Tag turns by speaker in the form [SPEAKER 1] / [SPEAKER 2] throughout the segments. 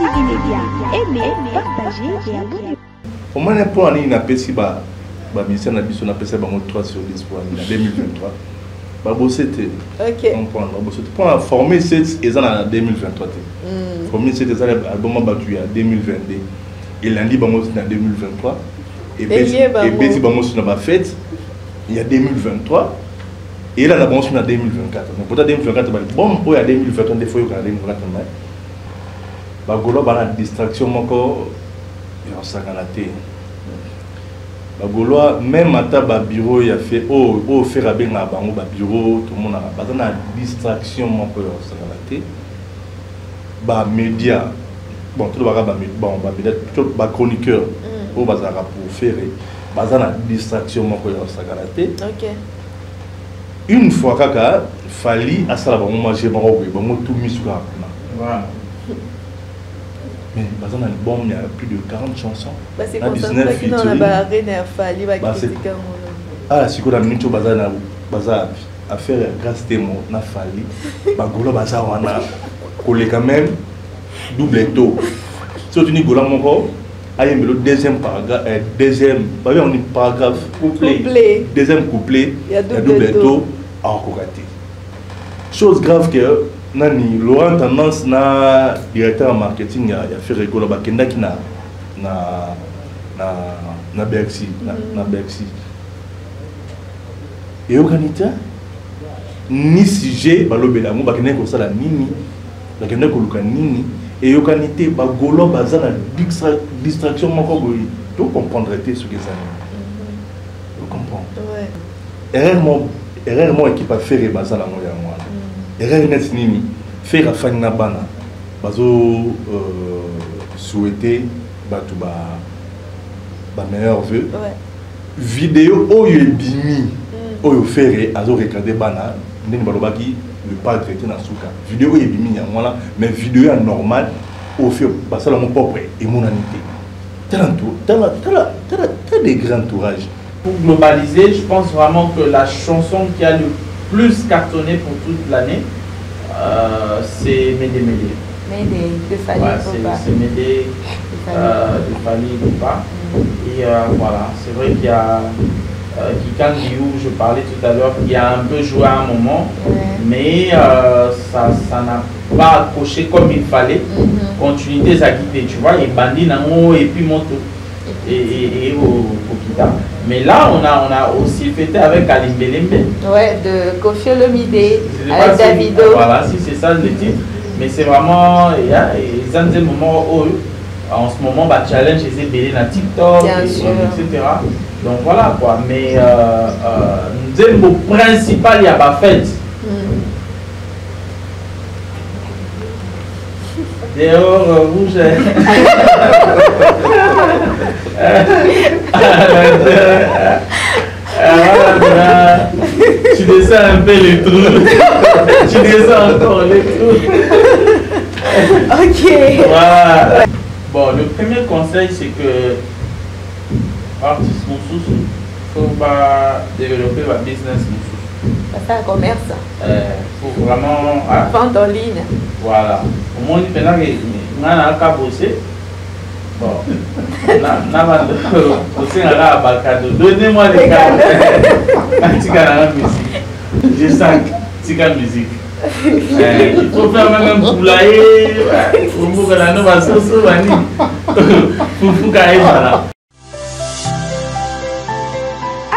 [SPEAKER 1] Active Média, aimez, partagez et abonnez-vous.
[SPEAKER 2] Au moins, pour année, il a passé bah mission na biso na passé bah 3 sur 10 pour année 2023. Bah c'était.
[SPEAKER 3] OK.
[SPEAKER 2] On prend pour former 7 et ça en 2023. Former 7 et ça album battu en 2022. Et lundi bah moi c'est en 2023. Et puis si bah moi c'est na fête il y a 2023. Et là, la bonne en 2024. Donc, pour 2024, bon, pour 2024, des fois, il y a 2024. Bagolo, la distraction, encore, il y a un sac à la tête. Bagolo, même à ta bureau, il a fait, oh, faire un bien à bureau, tout le monde a la distraction, mon peu, il y a un sac à la tête. Bah, média, bon, tout le monde a plutôt chroniqueur, pour faire, bah, la distraction, mon peu, il y a un sac à la tête.
[SPEAKER 3] OK.
[SPEAKER 2] Une fois kaka fali asala ba mo manger ba ko ba mo tout mis sur voilà mais bazana album il y a plus de 40 chansons
[SPEAKER 3] bah c'est comme ça que dans la barrière fali ba critiquer
[SPEAKER 2] ah si ko na minute bazana baza affaire grâce témo na fali ba golo baza wana collé quand même double taux surtout ni gola moko aye le deuxième paragraphe deuxième pas bien on dit paragraphe couplet deuxième couplet il y a double taux encore raté. Chose grave que nani Laurent Tendance na directeur marketing a fait rigolo ba kenda ki na Bercy na Bercy. Et organita ni sujet ba lobela mo ba kenda ko sala nini ba kenda ko luka nini et organité ba golo bazana distraction moko boyi to comprendre ce que ça. Tu comprends? Ouais. Erreur moi qui pas faire bazala mo ya mwana erreur net nini faire afani na bana bazo souhaiter batu ba meilleur vœu vidéo oyo ebimi oyo faire azo regarder bana ndeni balobaki le pas traité na suka vidéo oyo ebimi ya mwana mais vidéo ya normal au fait basala mon propre et mon anité t'as des grands entourages.
[SPEAKER 4] Pour globaliser, je pense vraiment que la chanson qui a le plus cartonné pour toute l'année, c'est Médé Médé.
[SPEAKER 3] Médé, de Fally Ipupa.
[SPEAKER 4] C'est Médé, de Fally Ipupa. Et voilà, c'est vrai qu'il y a Kikan Liu, je parlais tout à l'heure, qui a un peu joué à un moment, mais ça n'a pas accroché comme il fallait. Continuité Zakité, tu vois, et Bandi Nango et puis Moto. Et au Kita. Mais là, on a aussi fêté avec Alimbelembe. Ouais, de Koffi Olomide, avec Davido. Voilà, si c'est ça le titre. Mais c'est vraiment, il y a des moments où, en ce moment, bah, challenge les ébélés dans TikTok, etc. Donc voilà quoi. Mais le principal, il y a pas fête. Dehors, rouge. Tu descends un peu les trous. Tu descends encore les trous.
[SPEAKER 3] Ok.
[SPEAKER 4] Voilà. Bon, le premier conseil, c'est que artiste Moussous, il ne faut pas développer votre business Moussous.
[SPEAKER 3] C'est un commerce.
[SPEAKER 4] Faut vraiment.
[SPEAKER 3] Vente en ligne.
[SPEAKER 4] Voilà. Au moins, il on a qu'à bosser. Bon. Donnez-moi des cadeaux. Je sens que musique. Il faut faire même un poulailler. Pour que la nouvelle sauce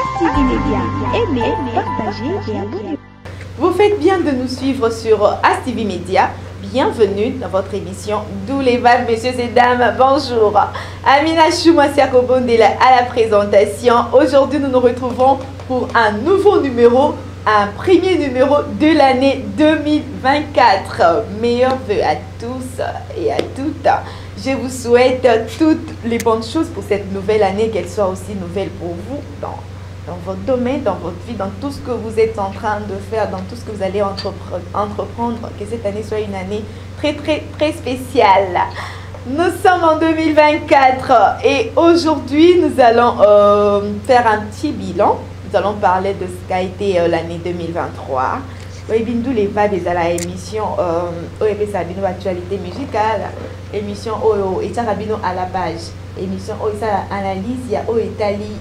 [SPEAKER 1] Active Média, aimez, partagez et abonnez-vous.
[SPEAKER 3] Vous faites bien de nous suivre sur Active Média. Bienvenue dans votre émission D'où les vibes, messieurs et dames. Bonjour. Amina Chouma-Siakobondela à la présentation. Aujourd'hui, nous nous retrouvons pour un nouveau numéro, un premier numéro de l'année 2024. Meilleurs vœux à tous et à toutes. Je vous souhaite toutes les bonnes choses pour cette nouvelle année, qu'elle soit aussi nouvelle pour vous dans votre domaine, dans votre vie, dans tout ce que vous êtes en train de faire, dans tout ce que vous allez entreprendre, que cette année soit une année très très très spéciale. Nous sommes en 2024 et aujourd'hui nous allons faire un petit bilan. Nous allons parler de ce qu'a été l'année 2023. Bindou les vibes à la émission Sabino actualité musicale, émission et Sabino à la page, émission ça analyse ya Italie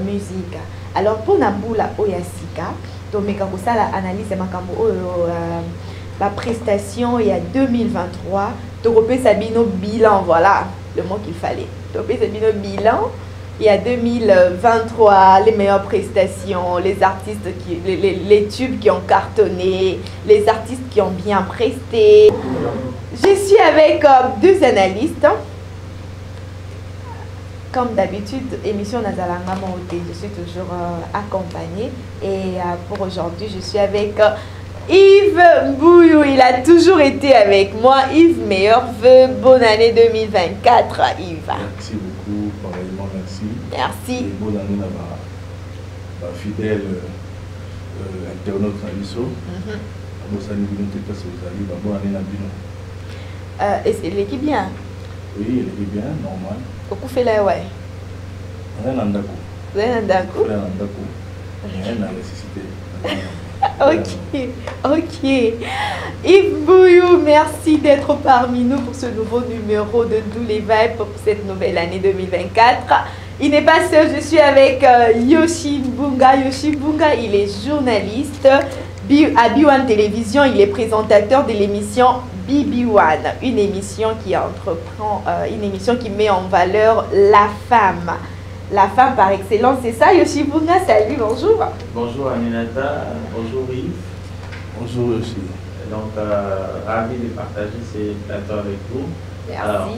[SPEAKER 3] musique. Alors pour Namboula Oyasika, donc mais quand ça la analyse makambo la prestation il y a 2023, Topé Sabino bilan, voilà le mot qu'il fallait. Topé Sabino bilan. Il y a 2023, les meilleures prestations, les artistes, les tubes qui ont cartonné, les artistes qui ont bien presté. Je suis avec deux analystes. Comme d'habitude, émission Nazalanga Monté, je suis toujours accompagnée. Et pour aujourd'hui, je suis avec Yves Bouillou. Il a toujours été avec moi. Yves, meilleurs vœux, bonne année 2024, Yves.
[SPEAKER 2] Merci beaucoup, pareillement, merci.
[SPEAKER 3] Merci.
[SPEAKER 2] Et bonne année à ma fidèle internaute Nabiso. Bonne année à
[SPEAKER 3] et c'est l'équipe bien?
[SPEAKER 2] Oui, elle est bien, normal.
[SPEAKER 3] Beaucoup fait là, ouais.
[SPEAKER 2] Rien en d'accord.
[SPEAKER 3] Rien en d'accord.
[SPEAKER 2] Rien en d'accord. Rien en nécessité.
[SPEAKER 3] Ok. Yves Bouillou, merci d'être parmi nous pour ce nouveau numéro de D'où les vibes pour cette nouvelle année 2024. Il n'est pas seul, je suis avec Yoshi Bunga. Yoshi Bunga, il est journaliste à B1 Télévision. Il est présentateur de l'émission BB1, une émission qui entreprend, une émission qui met en valeur la femme. La femme par excellence, c'est ça, Yoshi Bunga. Salut, bonjour.
[SPEAKER 4] Bonjour Aminata, bonjour Yves.
[SPEAKER 2] Bonjour Yoshi.
[SPEAKER 4] Donc, ravi de partager ces plateaux avec vous.
[SPEAKER 3] Merci.
[SPEAKER 4] Alors,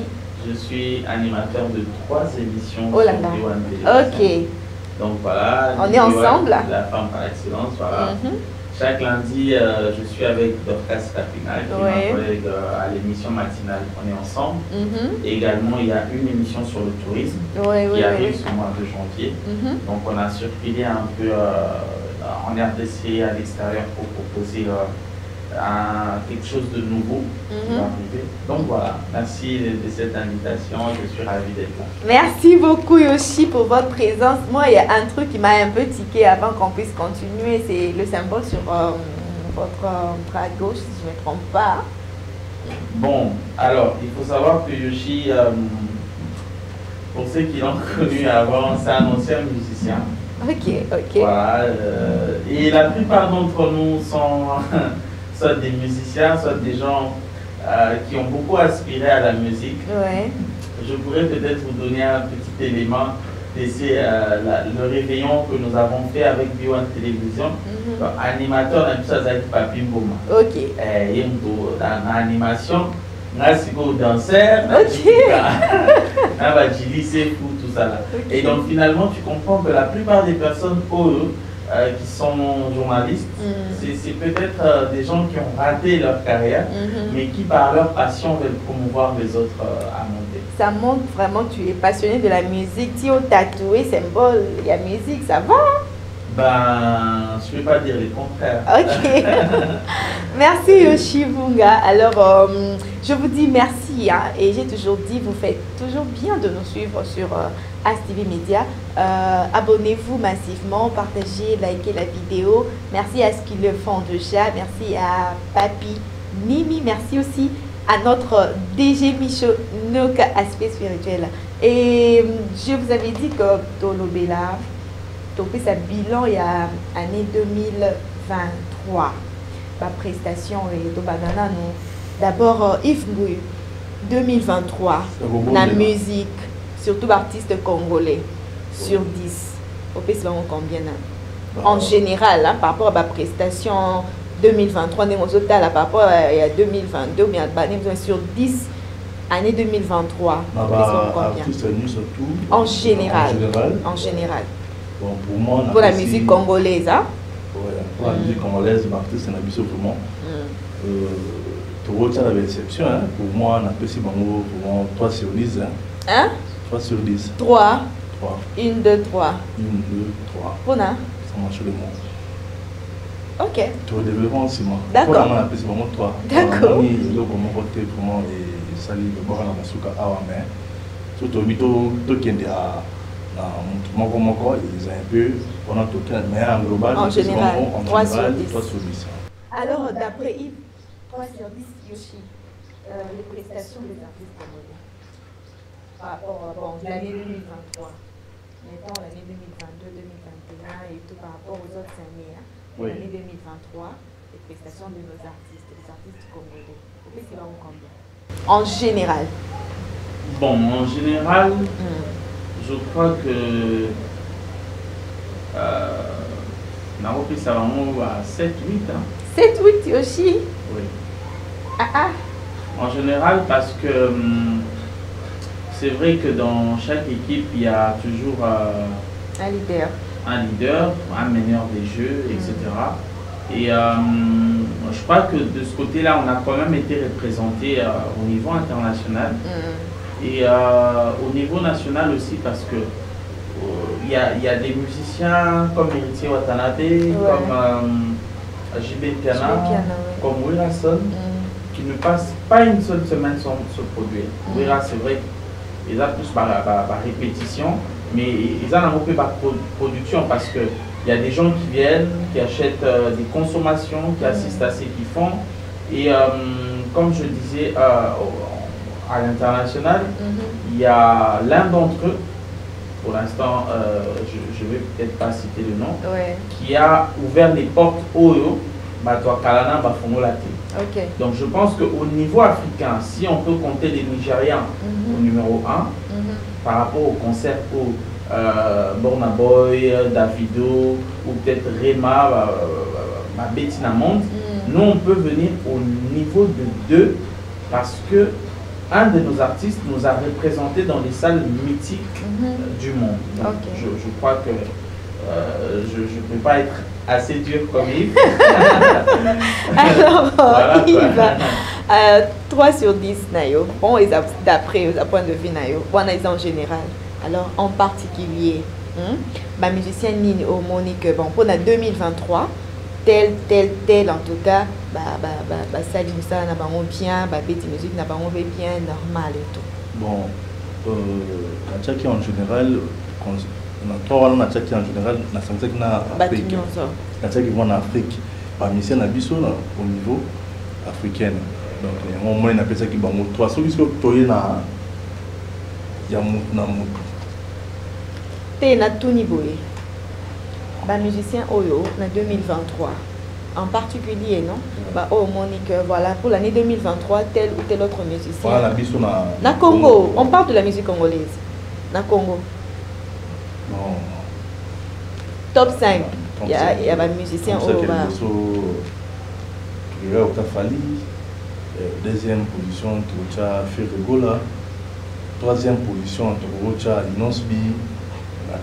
[SPEAKER 4] je suis animateur de 3 émissions
[SPEAKER 3] sur
[SPEAKER 4] B1 Télévision.
[SPEAKER 3] Ok.
[SPEAKER 4] Donc voilà.
[SPEAKER 3] On est ensemble.
[SPEAKER 4] La femme par excellence, voilà. Chaque lundi, je suis avec Dorcas Capina, qui est ma collègue à l'émission matinale. On est ensemble. Et également, il y a une émission sur le tourisme qui arrive ce mois de janvier. Donc, on a circulé un peu en RDC à l'extérieur pour proposer quelque chose de nouveau qui va arriver. Donc voilà, merci de cette invitation, je suis ravi d'être là.
[SPEAKER 3] Merci beaucoup Yoshi pour votre présence. Moi, il y a un truc qui m'a un peu tiqué avant qu'on puisse continuer, c'est le symbole sur votre bras gauche, si je ne me trompe pas.
[SPEAKER 4] Bon, alors, il faut savoir que Yoshi, pour ceux qui l'ont connu avant, c'est un ancien musicien.
[SPEAKER 3] Ok.
[SPEAKER 4] Voilà, et la plupart d'entre nous sont soit des musiciens, soit des gens qui ont beaucoup aspiré à la musique. Je pourrais peut-être vous donner un petit élément. C'est le réveillon que nous avons fait avec B1 Télévision. Animateur dans tout ça, c'est Papi Mboma.
[SPEAKER 3] Ok.
[SPEAKER 4] Et dans l'animation, c'est au danseur.
[SPEAKER 3] Ok.
[SPEAKER 4] C'est fou, tout ça là. Et donc finalement, tu comprends que la plupart des personnes qui sont journalistes, c'est peut-être des gens qui ont raté leur carrière, mais qui par leur passion veulent promouvoir les autres à monter.
[SPEAKER 3] Ça montre vraiment que tu es passionné de la musique. Si on tatoué symbole, il y a musique, ça va?
[SPEAKER 4] Ben, je ne peux pas dire le contraire.
[SPEAKER 3] Ok. Merci Yoshi Bunga. Alors, je vous dis merci. Hein, et j'ai toujours dit, vous faites toujours bien de nous suivre sur ASTV Media. Abonnez-vous massivement, partagez, likez la vidéo. Merci à ceux qui le font déjà. Merci à Papi Nimi. Merci aussi à notre DG Micho Noka Aspect Spirituel. Et je vous avais dit que Tolobela, Topé sa bilan il y a année 2023. Ma prestation et to banana non. D'abord Yves Bouillou 2023. La musique, surtout artiste congolais sur 10. Topé c'est combien en général hein, par rapport à ma prestation 2023 par rapport à 2022 bien sur 10 année 2023.
[SPEAKER 2] Surtout
[SPEAKER 3] en général.
[SPEAKER 2] Bon, pour moi,
[SPEAKER 3] pour la musique congolaise, hein?
[SPEAKER 2] Ouais, pour la musique congolaise, l'artiste c'est Nabiso vraiment. Tout ça avait exception, hein? Pour moi, on a aussi pour moi 3 sur 10.
[SPEAKER 3] Hein?
[SPEAKER 2] 3 sur 10.
[SPEAKER 3] 3.
[SPEAKER 2] 3.
[SPEAKER 3] 1, 2, 3. 1,
[SPEAKER 2] 2, 3.
[SPEAKER 3] Pour ça
[SPEAKER 2] marche le monde.
[SPEAKER 3] Ok.
[SPEAKER 2] Tu as développement aussi, moi.
[SPEAKER 3] D'accord.
[SPEAKER 2] Pour moi, c'est vraiment 3.
[SPEAKER 3] D'accord.
[SPEAKER 2] Il y a vraiment côté vraiment et ça lui le bras dans mon souka à mais surtout tout qui est à ils ont un peu, on a tout mais en global,
[SPEAKER 3] en général, 3 sur 10. Alors, d'après Yves, 3 sur 10, Yoshi, les prestations des artistes congolais par rapport à l'année 2023, mettons l'année 2022, 2021 et tout par rapport aux autres années, hein.
[SPEAKER 2] Oui.
[SPEAKER 3] L'année 2023, les prestations de nos artistes, les artistes congolais, c'est combien? En général.
[SPEAKER 4] Bon, en général, je crois que on a repris ça vraiment à 7-8. Hein.
[SPEAKER 3] 7-8 Yoshi?
[SPEAKER 4] Oui.
[SPEAKER 3] Ah.
[SPEAKER 4] En général, parce que c'est vrai que dans chaque équipe, il y a toujours
[SPEAKER 3] un leader, un meneur des jeux, etc. Et je crois que de ce côté-là, on a quand même été représenté au niveau international. Et au niveau national aussi, parce que il y a des musiciens comme Héritier Watanabe, comme JB Piana, comme Wilson, qui ne passent pas une seule semaine sans se produire. Wira, c'est vrai qu'ils ont tous par répétition, mais ils ont un peu par production parce que il y a des gens qui viennent, qui achètent des consommations, qui assistent à ce qu'ils font. Et comme je disais, à l'international, il y a l'un d'entre eux, pour l'instant, je ne vais peut-être pas citer le nom, qui a ouvert les portes au Kalana Bafongolate. Donc je pense qu'au niveau africain, si on peut compter les Nigérians au numéro 1, par rapport au concert où Burna Boy, Davido ou peut-être Rema, Bettina Monde, nous on peut venir au niveau de 2 parce que un de nos artistes nous a représentés dans les salles mythiques du monde. Donc, je crois que je ne peux pas être assez dur comme Yves. Alors,
[SPEAKER 4] voilà,
[SPEAKER 3] Yves, 3 sur 10, Nayo. Bon, d'après le point de vue, Nayo, bon, en général. Alors, en particulier, ma musicien Nini au Monique, bon, pour la 2023, tel, en tout cas, Salim ça n'a pas bien, Betty Musique n'a pas bien, normal et tout.
[SPEAKER 2] Bon, la Tchaki en général, on a 3 ans en général, la Santek na Afrique. La Tchaki en Afrique, parmi ces nabissons au niveau africain. Donc, on moins appelle ça qui va monter 3 solutions pour y na
[SPEAKER 3] T'es na tout niveau. Bah musicien Oyo en 2023 en particulier non oh Monique voilà pour l'année 2023 tel ou tel autre musicien na Congo on parle de la musique congolaise na Congo
[SPEAKER 2] non
[SPEAKER 3] top 5 il y a un musicien au
[SPEAKER 2] Fali deuxième position Tocha Ferregola troisième position Tocha Inosbi la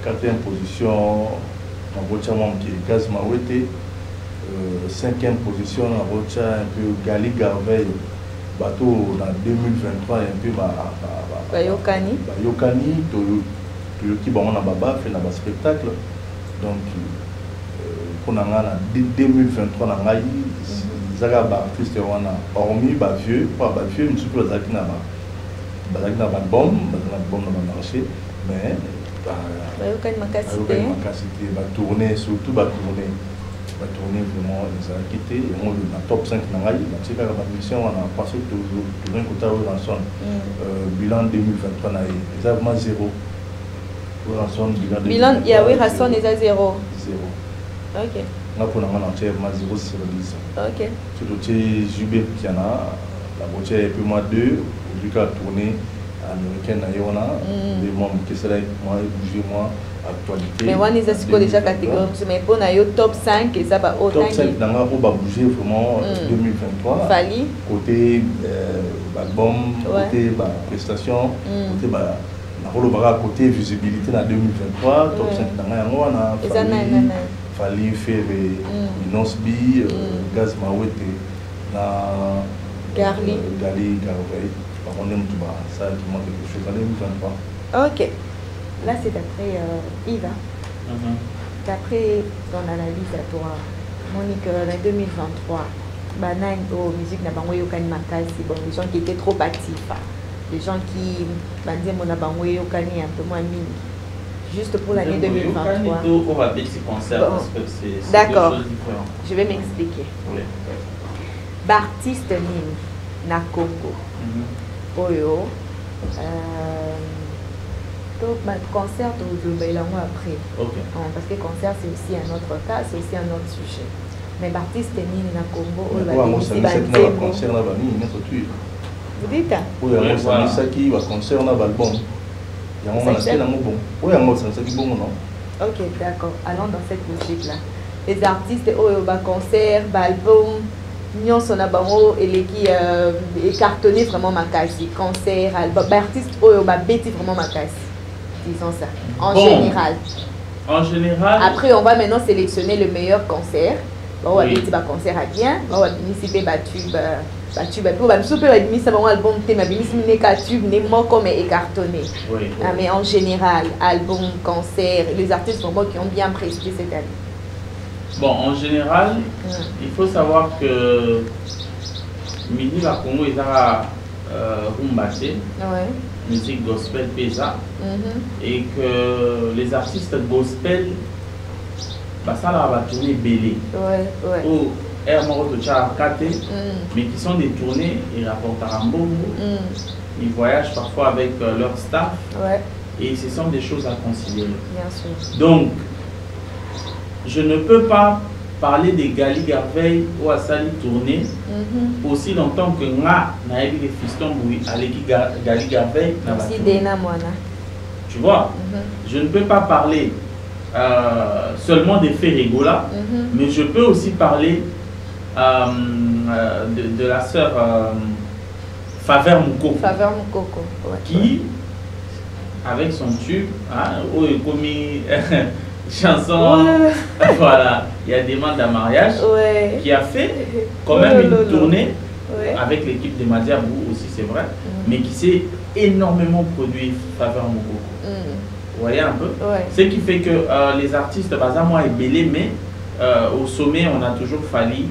[SPEAKER 2] quatrième position, Gaz Mawete. 5e position, un peu Gali Garveil. Bateau dans 2023, un peu
[SPEAKER 3] Bayokani.
[SPEAKER 2] Bayokani, Toyoki Bamana Baba fait un spectacle. Donc, pour 2023, les artistes hormis vieux, pas vieux, mais surtout les artistes qui ont un bon marché. Mais tourner surtout tourner vraiment les a quitté et on a top 5 dans la mission on a passé tout un côté au rançon bilan 2023 on a vraiment 0
[SPEAKER 3] bilan il y a oui rançon les a 0 ok
[SPEAKER 2] on a pour on a 0 sur 10
[SPEAKER 3] ok
[SPEAKER 2] surtout chez Jubé qui en a la voiture et puis moi 2 du cas tourner américaine les membres qui seraient moi bougé moi actualité
[SPEAKER 3] mais on est déjà catégorie mais pour nayo top 5 et ça va autant
[SPEAKER 2] top 5 dans la va bouger vraiment 2023
[SPEAKER 3] Fali
[SPEAKER 2] côté album côté prestation côté na côté visibilité dans 2023 top 5 dans la on a Fali Ferré Inosbi Gaz Mawete na Garli Garveil. On aime tout ça qui manque quelque chose en 2023.
[SPEAKER 3] Ok. Là c'est d'après Yves. D'après ton analyse à toi, Monique, en 2023, musique n'a pas les gens qui étaient trop actifs, les gens qui un peu moins mini. juste pour l'année 2023.
[SPEAKER 4] On va petit concert
[SPEAKER 3] Bon.
[SPEAKER 4] parce que c'est
[SPEAKER 3] D'accord.
[SPEAKER 4] deux choses différentes.
[SPEAKER 3] Je vais m'expliquer.
[SPEAKER 4] Oui.
[SPEAKER 3] Baptiste Nini, na Congo. Oyo. Donc, concert, je vais après.
[SPEAKER 4] Ok.
[SPEAKER 3] Parce que concert, c'est aussi un autre cas, c'est aussi un autre sujet. Mais Baptiste Nini, na Congo,
[SPEAKER 2] Vous
[SPEAKER 3] dites?
[SPEAKER 2] Oui, ça qui va concerne l'album.
[SPEAKER 3] Ok, d'accord. Allons dans cette musique-là. Les artistes, concert, album, nous sommes et cartonné vraiment ma casse. Concert, album, artiste, bêti vraiment ma casse. Disons ça. En général.
[SPEAKER 4] En général.
[SPEAKER 3] Après, on va maintenant sélectionner le meilleur concert. On va dire concert à bien. On va participer batube. Album comme cartonné. Mais en général, album, concert, les artistes vraiment qui ont bien presté cette année.
[SPEAKER 4] Bon, en général, il faut savoir que Midi la Congo est à Rumbate, musique gospel pesa, et que les artistes gospel, ça va tourner belé. Mais qui sont des tournées, ils rapportent à Rambo, ils voyagent parfois avec leur staff, et ce sont des choses à considérer.
[SPEAKER 3] Bien sûr.
[SPEAKER 4] Donc, je ne peux pas parler des Gali Garveil ou à Sali tourner aussi longtemps que nga na les fistons boui avec Gali Garveil. Tu vois, je ne peux pas parler seulement des faits rigola, mais je peux aussi parler de la sœur Faveur Moukoko, qui, avec son tube, chanson, voilà, il y a des demandes à mariage, qui a fait quand même une tournée avec l'équipe de Madiabou aussi, c'est vrai, mais qui s'est énormément produit Faveur Moukoko. Vous voyez un peu, ce qui fait que les artistes, Baza moi est belé, mais au sommet, on a toujours fallu,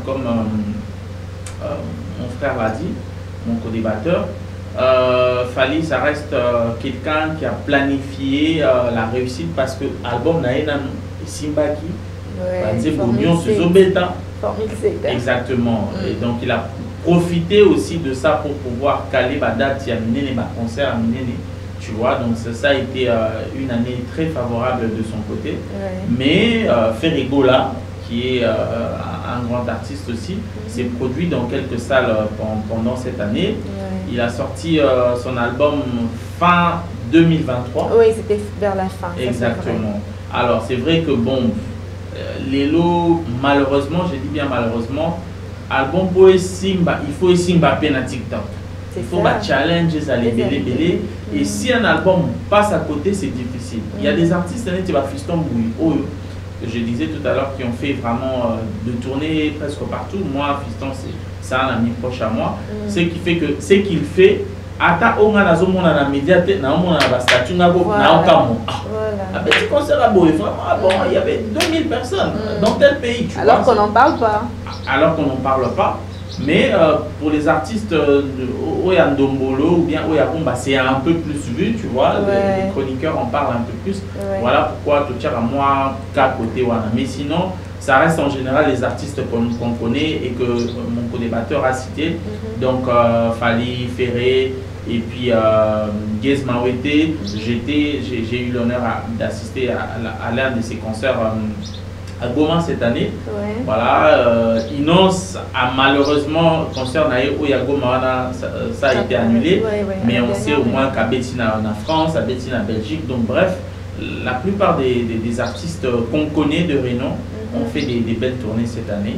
[SPEAKER 4] comme mon frère l'a dit, mon co-débatteur, Fali, ça reste quelqu'un qui a planifié la réussite parce que l'album Naïna Simbaki, exactement. Et donc il a profité aussi de ça pour pouvoir caler la date, il y a un concert à Minene. Tu vois, donc ça a été une année très favorable de son côté. Mais Ferrigola, qui est un grand artiste aussi, s'est produit dans quelques salles pendant cette année. Il a sorti son album fin 2023.
[SPEAKER 3] Oui, c'était vers la fin.
[SPEAKER 4] Exactement. Alors, c'est vrai que bon, les lots, malheureusement, j'ai dit bien malheureusement, album pour Simba, il faut Simba à TikTok. Il faut challenges à les belé. Et si un album passe à côté, c'est difficile. Il y a des artistes qui vont fiston bouillir. Je disais tout à l'heure qui ont fait vraiment de tournées presque partout. Moi, fiston, c'est un ami proche à moi. Ce qui fait que ce qu'il fait, ata onga na zomo na médiaté na on a la statue na go na okamo. Un petit concert à Boé, vraiment bon, il y avait 2000 personnes dans tel pays.
[SPEAKER 3] Alors qu'on n'en parle pas.
[SPEAKER 4] Alors qu'on n'en parle pas. Mais pour les artistes Oyandombolo ou bien Oyakumba, c'est un peu plus vu, tu vois. Les chroniqueurs en parlent un peu plus. Voilà pourquoi tu tiens à moi qu'à côté. Mais sinon, ça reste en général les artistes qu'on connaît et que mon co-débatteur a cité. Donc, Fali, Ferré et puis Gez Mawete. J'ai eu l'honneur d'assister à l'un de ses concerts à Goma cette année. Voilà, Inos a malheureusement, concert où Goma, ça a été annulé, mais on sait au moins qu'à Bettina en France, à Bettina en Belgique, donc bref, la plupart des artistes qu'on connaît de renom ont fait des belles tournées cette année.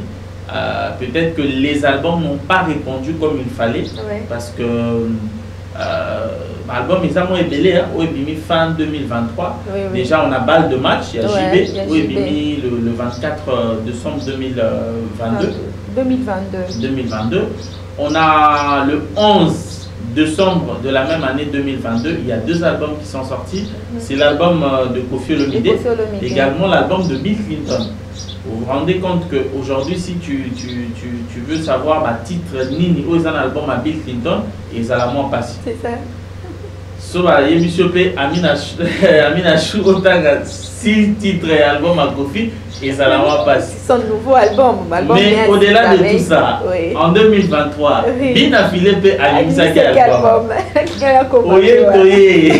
[SPEAKER 4] Peut-être que les albums n'ont pas répondu comme il fallait, parce que l'album est à moi belé, fin 2023. Déjà, on a balle de match, il y a JB, le 24 décembre 2022. On a le 11 décembre de la même année 2022, il y a deux albums qui sont sortis. C'est l'album de Koffi Olomide, également l'album de Bill Clinton. Vous vous rendez compte qu'aujourd'hui, si tu veux savoir ma titre Nini, où est un album à Bill Clinton, et ils allaient moins passer.
[SPEAKER 3] C'est ça.
[SPEAKER 4] Soba émission P Amina Chou otanga 6 titres et album à Kofi et ça l'a passé.
[SPEAKER 3] Son nouveau album.
[SPEAKER 4] Mais au-delà de tout ça, oui. En 2023, oui. Bina Philippe a émis quel album. Oye,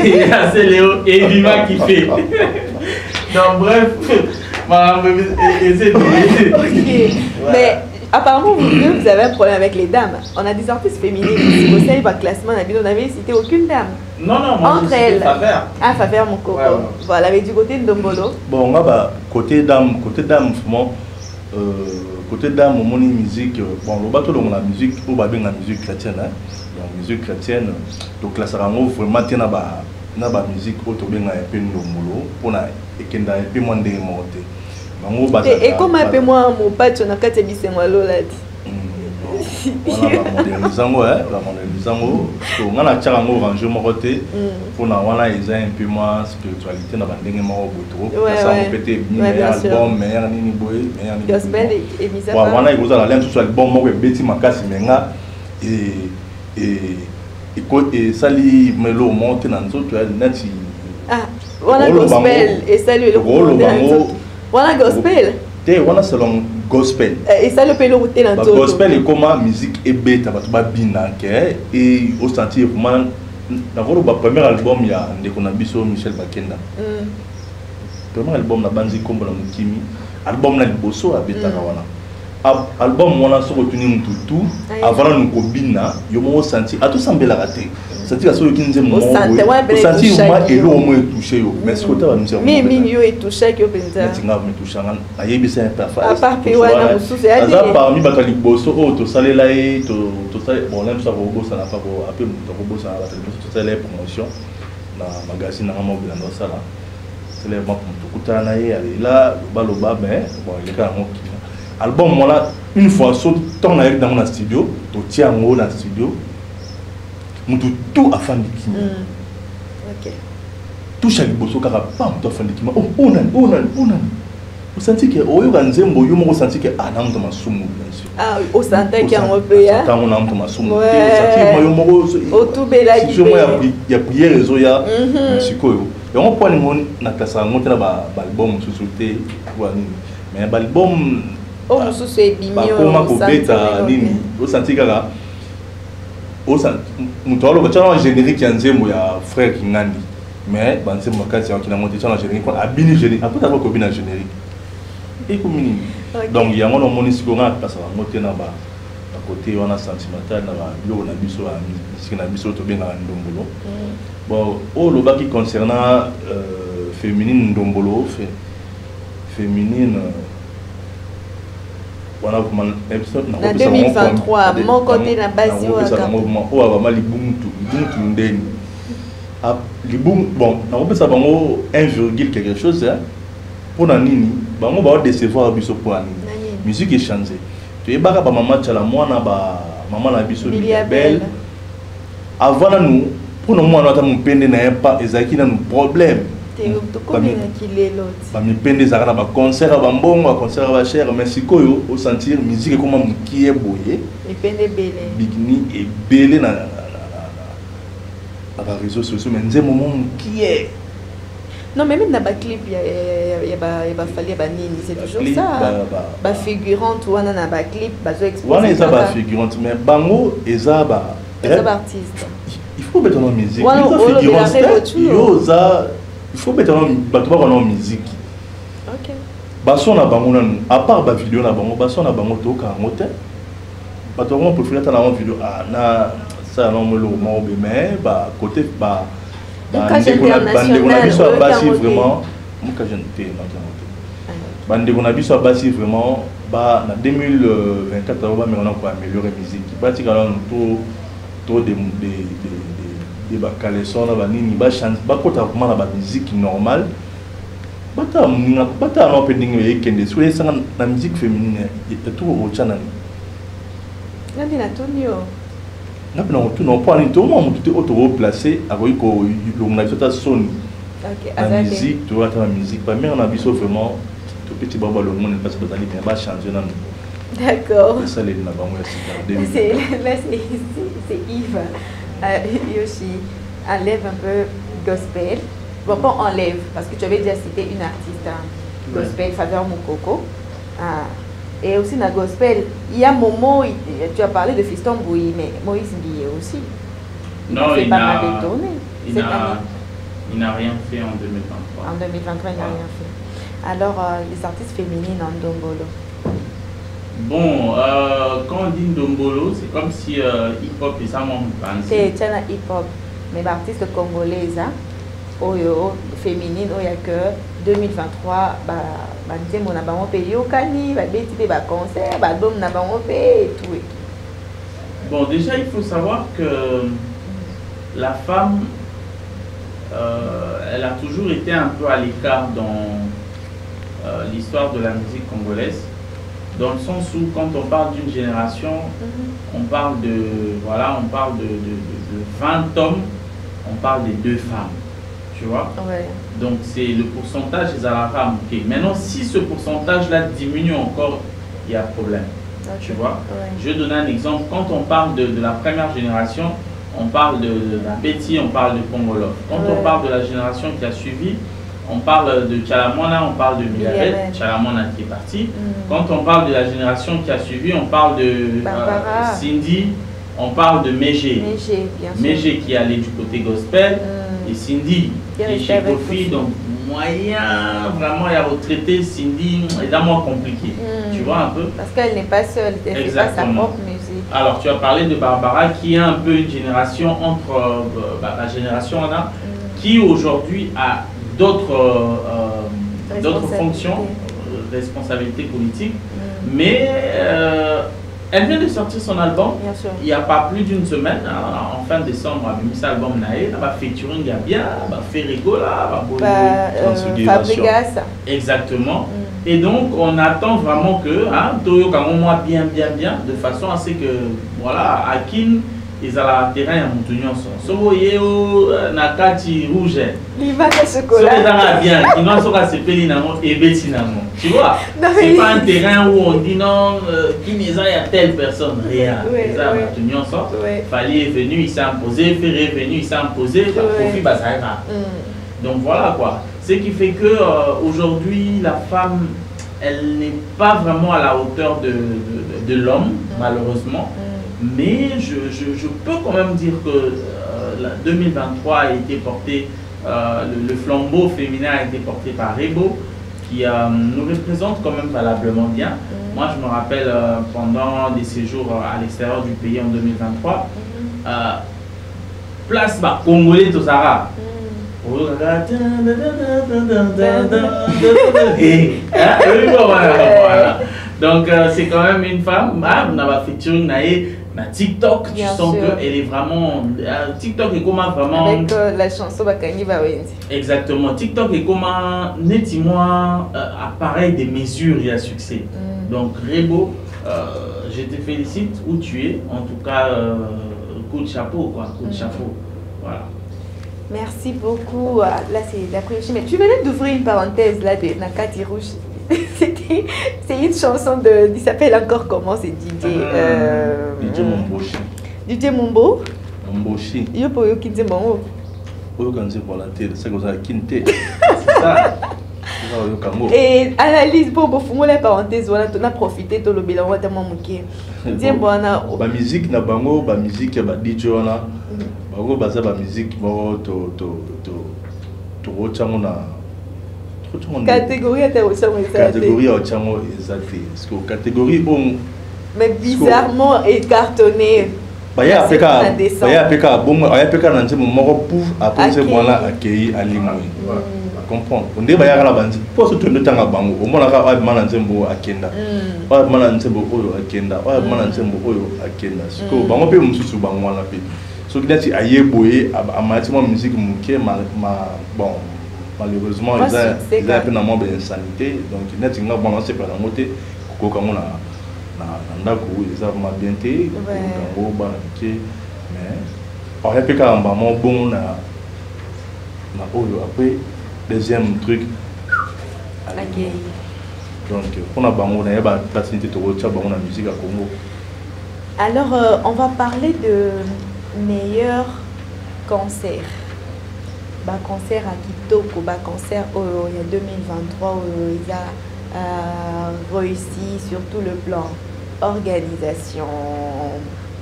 [SPEAKER 4] c'est Léo et Viva qui fait. Donc bref,
[SPEAKER 3] mais apparemment vous avez un problème avec les dames. On a des artistes féminines ici. Vous savez, par classement, on n'avait cité aucune dame.
[SPEAKER 4] Non, moi
[SPEAKER 3] entre elles.
[SPEAKER 4] Faber.
[SPEAKER 3] Ah, Faber, mon coco. Ouais. Voilà, mais du côté de Ndombolo.
[SPEAKER 2] Bon, on va côté dame, vraiment. Côté dame, on musique. Bon, le bateau de la musique, on va bien la musique chrétienne. La musique chrétienne. Donc là, ça rend vraiment tient na musique auto bien un peu Ndombolo pour na ekenda un peu moins de monter.
[SPEAKER 3] Et comment appelle-moi mon patch on a quatre émissions à l'eau là dit.
[SPEAKER 2] Voilà la modernisation so ngana tchaka ngo ranger mon côté pour na wana isa un peu moins spiritualité na bandenge mo botro ça on peut meilleur album meilleur nini boy meilleur nini
[SPEAKER 3] gospel et mise à
[SPEAKER 2] part wana igoza la lente sur album mo beti makasi menga et sali melo monte na nzoto ya nati
[SPEAKER 3] wana gospel et salut le wana gospel
[SPEAKER 2] te wana selon gospel
[SPEAKER 3] et ça le pelo route dans
[SPEAKER 2] tout gospel et comment musique est bête ba tuba bina ke et au sentir vraiment d'abord le premier album ya ndeko na biso Michel Bakenda premier album na banzi kombo na mukimi album na liboso abeta wana album wana so retenu mututu avant nous kobina yo mo senti a tout sembler raté senti la solo kinze mo senti moi et l'eau mo touché yo mais ce côté va nous
[SPEAKER 3] mais yo est touché que penza
[SPEAKER 2] tinga me touché na yebisa interface
[SPEAKER 3] à part pe wana mususu ya
[SPEAKER 2] dit parmi bato liboso o to salela e to sale bon même ça va bossa na pas bo après to bossa na to sale promotion na magazine na mo bila ndo sala c'est les banques to kutana ye là baloba mais bon il est quand même album voilà une fois saut ton avec dans mon studio to tia ngo na studio mutu tout afandi ki
[SPEAKER 3] OK
[SPEAKER 2] tout chaque bosso kaka pam to afandi ki oh onan vous sentez que oyo ganzembo yo mo senti que na mto masumu bien sûr
[SPEAKER 3] au sentez que on peut ya
[SPEAKER 2] tant on a mto masumu senti mo yo mo
[SPEAKER 3] au tout bela
[SPEAKER 2] ki je mo ya prière rezo ya sikoyo et on point mon na klasa ngote na ba album société wani mais ba album
[SPEAKER 3] oh mususu ebimio
[SPEAKER 2] comment kobeta nini au senti kaka au senti mutolo bachana générique ya nzembo ya frère Kingandi mais banzembo kasi yakina monter chana générique on abini générique après avoir kobina générique et communique donc il y a mon monisiko nga passa ngote na ba côté on a sentimental na ba bilo na biso a musique na biso to bien na Ndombolo bon au loba qui concernant féminine Ndombolo féminine on a vraiment épisode
[SPEAKER 3] na 2023 mon côté na base yo
[SPEAKER 2] aka mouvement o aba malibuntu ndeni a libum bon na opesa bango 1, quelque chose pour na nini bango ba décevoir biso pour nini musique est changée tu ebaka ba maman tchala mwana ba maman na biso belle avant nous pour nous mwana ta mpende na pas ezaki na problème mi pende za na ba concert ba mbongo ba concert ba cher mais sikoyo au sentir musique comme qui est boyé
[SPEAKER 3] et pende belé
[SPEAKER 2] bikini et belé na ba réseaux sociaux mais nze moment qui est
[SPEAKER 3] non mais même dans ba clip ya ba fallait ba nini c'est toujours ça ba figurante ou na ba clip ba zo exposer
[SPEAKER 2] wana eza ba figurante mais bango eza ba
[SPEAKER 3] artiste
[SPEAKER 2] il faut mettre en musique il faut mettre en musique.
[SPEAKER 3] OK.
[SPEAKER 2] Bason na bango nanu à part ba vidéo na bango bason na bango to ka ngote. Ba to on préfère ta na vidéo na ça non me lo mo be mais ba côté ba bande on a biso basi vraiment muka jeune te na bande on a biso basi vraiment ba na 2024 ba mais on a quoi améliorer musique. Ba ti kala to de ba caleçon na ba nini ba chante ba kota vraiment na ba musique normale bata no pending e kende so esa na musique féminine et tout au channel
[SPEAKER 3] nani na tonio
[SPEAKER 2] na pena tout no point tout mo tout auto placer avec ko longa tota son
[SPEAKER 3] OK
[SPEAKER 2] la musique tu vois ta musique pas mais on a biso vraiment tout petit baba le monde parce que bazali bien ba changer na
[SPEAKER 3] d'accord
[SPEAKER 2] ça les na bango ya
[SPEAKER 3] c'est Yves Yoshi enlève un peu gospel. Bon, pas enlève, parce que tu avais déjà cité une artiste gospel, Faveur Moukoko. Et aussi dans le gospel, il y a Momo, tu as parlé de Fiston Bouy, mais Moïse Billet aussi.
[SPEAKER 4] Non,
[SPEAKER 3] il n'a
[SPEAKER 4] rien fait en 2023.
[SPEAKER 3] En 2023, il n'a rien fait. Alors, les artistes féminines en Ndombolo.
[SPEAKER 4] Bon, quand on dit Ndombolo, c'est comme si hip-hop et ça m'en pense.
[SPEAKER 3] C'est hip-hop, mais l'artiste congolaise, oyo féminine, il y a que 2023, on a un pays au Cani, un concert, un album et tout.
[SPEAKER 4] Bon, déjà, il faut savoir que la femme, elle a toujours été un peu à l'écart dans l'histoire de la musique congolaise, dans le sens où quand on parle d'une génération, on parle de 20 hommes, on parle de 2 femmes, tu vois.
[SPEAKER 3] Ouais.
[SPEAKER 4] Donc c'est le pourcentage des Arabes. Okay. Maintenant, si ce pourcentage-là diminue encore, il y a problème. Okay. Tu vois.
[SPEAKER 3] Ouais.
[SPEAKER 4] Je vais donner un exemple. Quand on parle de la première génération, on parle de la Betty, on parle de Congolov. Quand on parle de la génération qui a suivi, on parle de Tchalamona, on parle de Milabet, Tchalamona qui est parti. Quand on parle de la génération qui a suivi, on parle de Cindy, on parle de Mégé. Mégé qui est allé du côté gospel et Cindy qui est chez Kofi. Donc, moyen, vraiment, il y a retraité Cindy, évidemment compliqué. Tu vois un peu?
[SPEAKER 3] Parce qu'elle n'est pas seule, elle ne fait pas sa propre musique.
[SPEAKER 4] Alors, tu as parlé de Barbara qui est un peu une génération entre la génération là, qui aujourd'hui a d'autres fonctions, responsabilités politiques, mais elle vient de sortir son album.
[SPEAKER 3] Bien sûr.
[SPEAKER 4] Il n'y a pas plus d'une semaine, en fin décembre, elle a mis son album Naé, elle va featuring Gabia, elle va faire rigola,
[SPEAKER 3] Fabregas.
[SPEAKER 4] Exactement. Et donc on attend vraiment que Toyo Kamomwa bien, de façon à ce que voilà, Akin ils ont la terrain à Moutounyonso. So yeo nakati rouge.
[SPEAKER 3] L'Ivan de chocolat.
[SPEAKER 4] So ils bien, qui n'ont pas se peli namo et beti namo. Tu vois? C'est pas un terrain où on dit non, qui n'est pas à telle personne, rien. Ils ont Moutounyonso. Fali est venu, il s'est imposé, Ferré est venu, il s'est imposé, Kofi Bazaïra. Donc voilà quoi. Ce qui fait que aujourd'hui la femme, elle n'est pas vraiment à la hauteur de l'homme, malheureusement. Mais je peux quand même dire que 2023 a été porté, le flambeau féminin a été porté par Rebo, qui nous représente quand même valablement bien. Moi, je me rappelle pendant des séjours à l'extérieur du pays en 2023, place Congolais Tosara. Donc, c'est quand même une femme, on a featuring na TikTok, tu sens qu'elle est vraiment. TikTok est comment vraiment.
[SPEAKER 3] Avec la chanson Bakangi Bawenzi.
[SPEAKER 4] Exactement. TikTok est comment, net-moi, appareil des mesures et à succès. Donc, Rebo, je te félicite où tu es. En tout cas, coup de chapeau, quoi. Coup de chapeau. Voilà.
[SPEAKER 3] Merci beaucoup. Là, c'est la première chose. Mais tu venais d'ouvrir une parenthèse là de Nakati Rouge. C'est une chanson qui s'appelle encore comment, c'est DJ
[SPEAKER 2] DJ Momboshi.
[SPEAKER 3] DJ Mombo
[SPEAKER 2] Momboshi.
[SPEAKER 3] Yo pour yo kinze mongo.
[SPEAKER 2] Oyo kanze pour la télé, c'est comme ça kinte. C'est ça.
[SPEAKER 3] Et analyse pour fumo la parenthèse voilà on a profité de le bilan tellement muké. DJ bwana
[SPEAKER 2] ba musique na bango ba musique ya ba DJ wana. Bango baza ba musique bo to chango na
[SPEAKER 3] catégorie
[SPEAKER 2] catégorie Ochango exacté. Parce que catégorie on
[SPEAKER 3] mais bizarrement écartonné.
[SPEAKER 2] Baya peka bon aya peka na nzembo moko pouf après ce moment-là accueilli à Limoui. Comprendre. On dit baya la bandi. Pour ce tourner tanga bango. Au moins la mana nzembo akenda. Wa mana nzembo oyo akenda. Wa mana nzembo oyo akenda. Parce que bango pe mususu bango wana pe. So kidati ayeboye amati mo musique muke bon malheureusement ils ont un peu de insanité donc net ils n'ont pas lancé par la montée coco comme on a ndako ils ont mal bien té donc mais on a fait quand même bon na après deuxième truc donc on a bango na ba facilité to watcha bango na musique à Congo.
[SPEAKER 3] Alors on va parler de meilleur concert. Bah concert à Kitoko, bah concert il y a 2023 où il a réussi sur tout le plan organisation,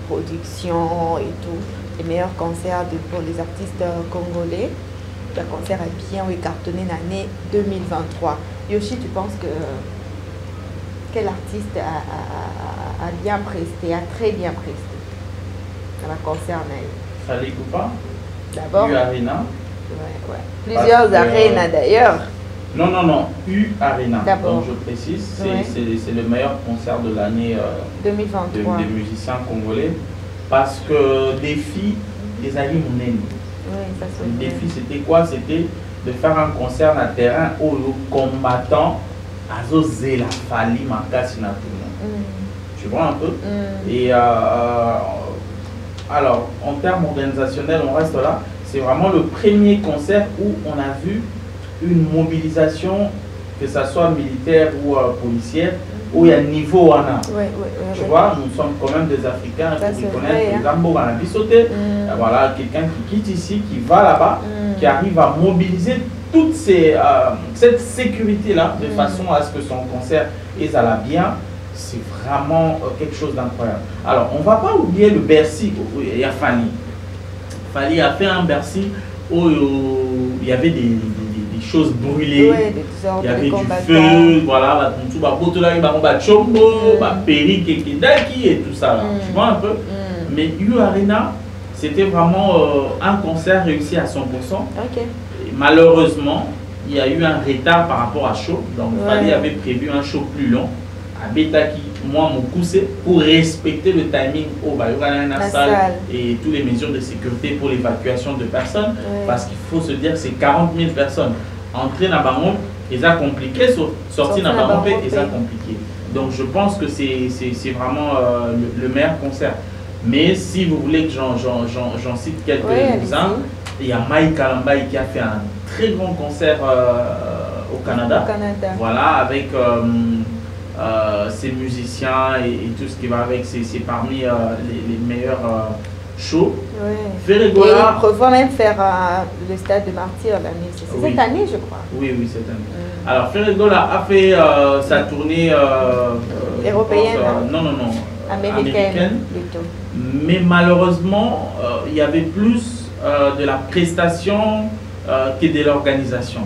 [SPEAKER 3] production et tout. Les meilleurs concerts pour les artistes congolais. Le concert a bien cartonné l'année 2023. Yoshi, tu penses que quel artiste a bien presté, a très bien presté dans la concert?
[SPEAKER 4] Fallait Coupa.
[SPEAKER 3] D'abord.
[SPEAKER 4] U-Arena.
[SPEAKER 3] Ouais. Plusieurs arénas d'ailleurs.
[SPEAKER 4] Non, U-Arena.
[SPEAKER 3] D'abord.
[SPEAKER 4] Donc je précise, c'est le meilleur concert de l'année
[SPEAKER 3] 2023
[SPEAKER 4] des musiciens congolais. Parce que défi, les amis Mouneni.
[SPEAKER 3] Oui, ça se
[SPEAKER 4] Le défi, c'était quoi? C'était de faire un concert à terrain où le combattant a osé la fali makasi na tout le monde. Tu vois un peu? Et alors, en termes organisationnels, on reste là. C'est vraiment le premier concert où on a vu une mobilisation, que ce soit militaire ou policière, où il y a un niveau. Tu vois, nous sommes quand même des Africains, il faut reconnaître les Gambo à la sauté. Voilà, quelqu'un qui quitte ici, qui va là-bas, qui arrive à mobiliser toute cette sécurité-là, de façon à ce que son concert est à la bien. C'est vraiment quelque chose d'incroyable. Alors, on ne va pas oublier le Bercy. Il y a Fali. Fali a fait un Bercy où il y avait des choses brûlées. Il y avait du feu, voilà, et tout ça. Là. Tu vois un peu? Mais U-Arena, c'était vraiment un concert réussi à 100%. Et malheureusement, il y a eu un retard par rapport à show. Donc, Fali avait prévu un show plus long. À Betaki, moi, mon poussé pour respecter le timing au salle et toutes les mesures de sécurité pour l'évacuation de personnes. Parce qu'il faut se dire que c'est 40 000 personnes. Entrer dans Bamon, ils ont compliqué, sortir dans Bamon, ils ont compliqué. Donc, je pense que c'est vraiment le meilleur concert. Mais si vous voulez que j'en cite quelques-uns, il y a Mike Kalambaï qui a fait un très grand concert au Canada. Voilà, avec ses musiciens et tout ce qui va avec, c'est parmi les meilleurs shows.
[SPEAKER 3] Ferregola, et il prévoit même faire le stade de Martyr l'année. C'est cette année, je crois.
[SPEAKER 4] Oui, cette année. Alors, Ferregola a fait sa tournée
[SPEAKER 3] européenne.
[SPEAKER 4] Non.
[SPEAKER 3] Américaine.
[SPEAKER 4] Mais malheureusement, il y avait plus de la prestation que de l'organisation.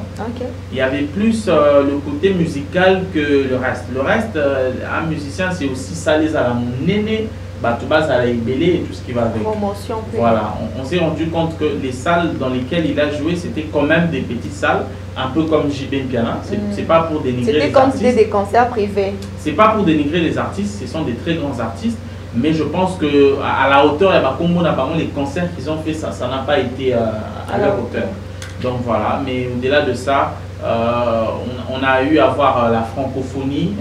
[SPEAKER 4] Il y avait plus le côté musical que le reste. Le reste, un musicien, c'est aussi salé à la néné, Batouba, à la Ibélé et tout ce qui va avec.
[SPEAKER 3] Promotion.
[SPEAKER 4] Voilà, on s'est rendu compte que les salles dans lesquelles il a joué, c'était quand même des petites salles, un peu comme JB Piana. C'est pas pour dénigrer les artistes.
[SPEAKER 3] C'était comme des concerts privés.
[SPEAKER 4] C'est pas pour dénigrer les artistes, ce sont des très grands artistes. Mais je pense que à la hauteur, les concerts qu'ils ont fait, ça n'a pas été à leur hauteur. Donc voilà, mais au-delà de ça, on a eu à voir la francophonie.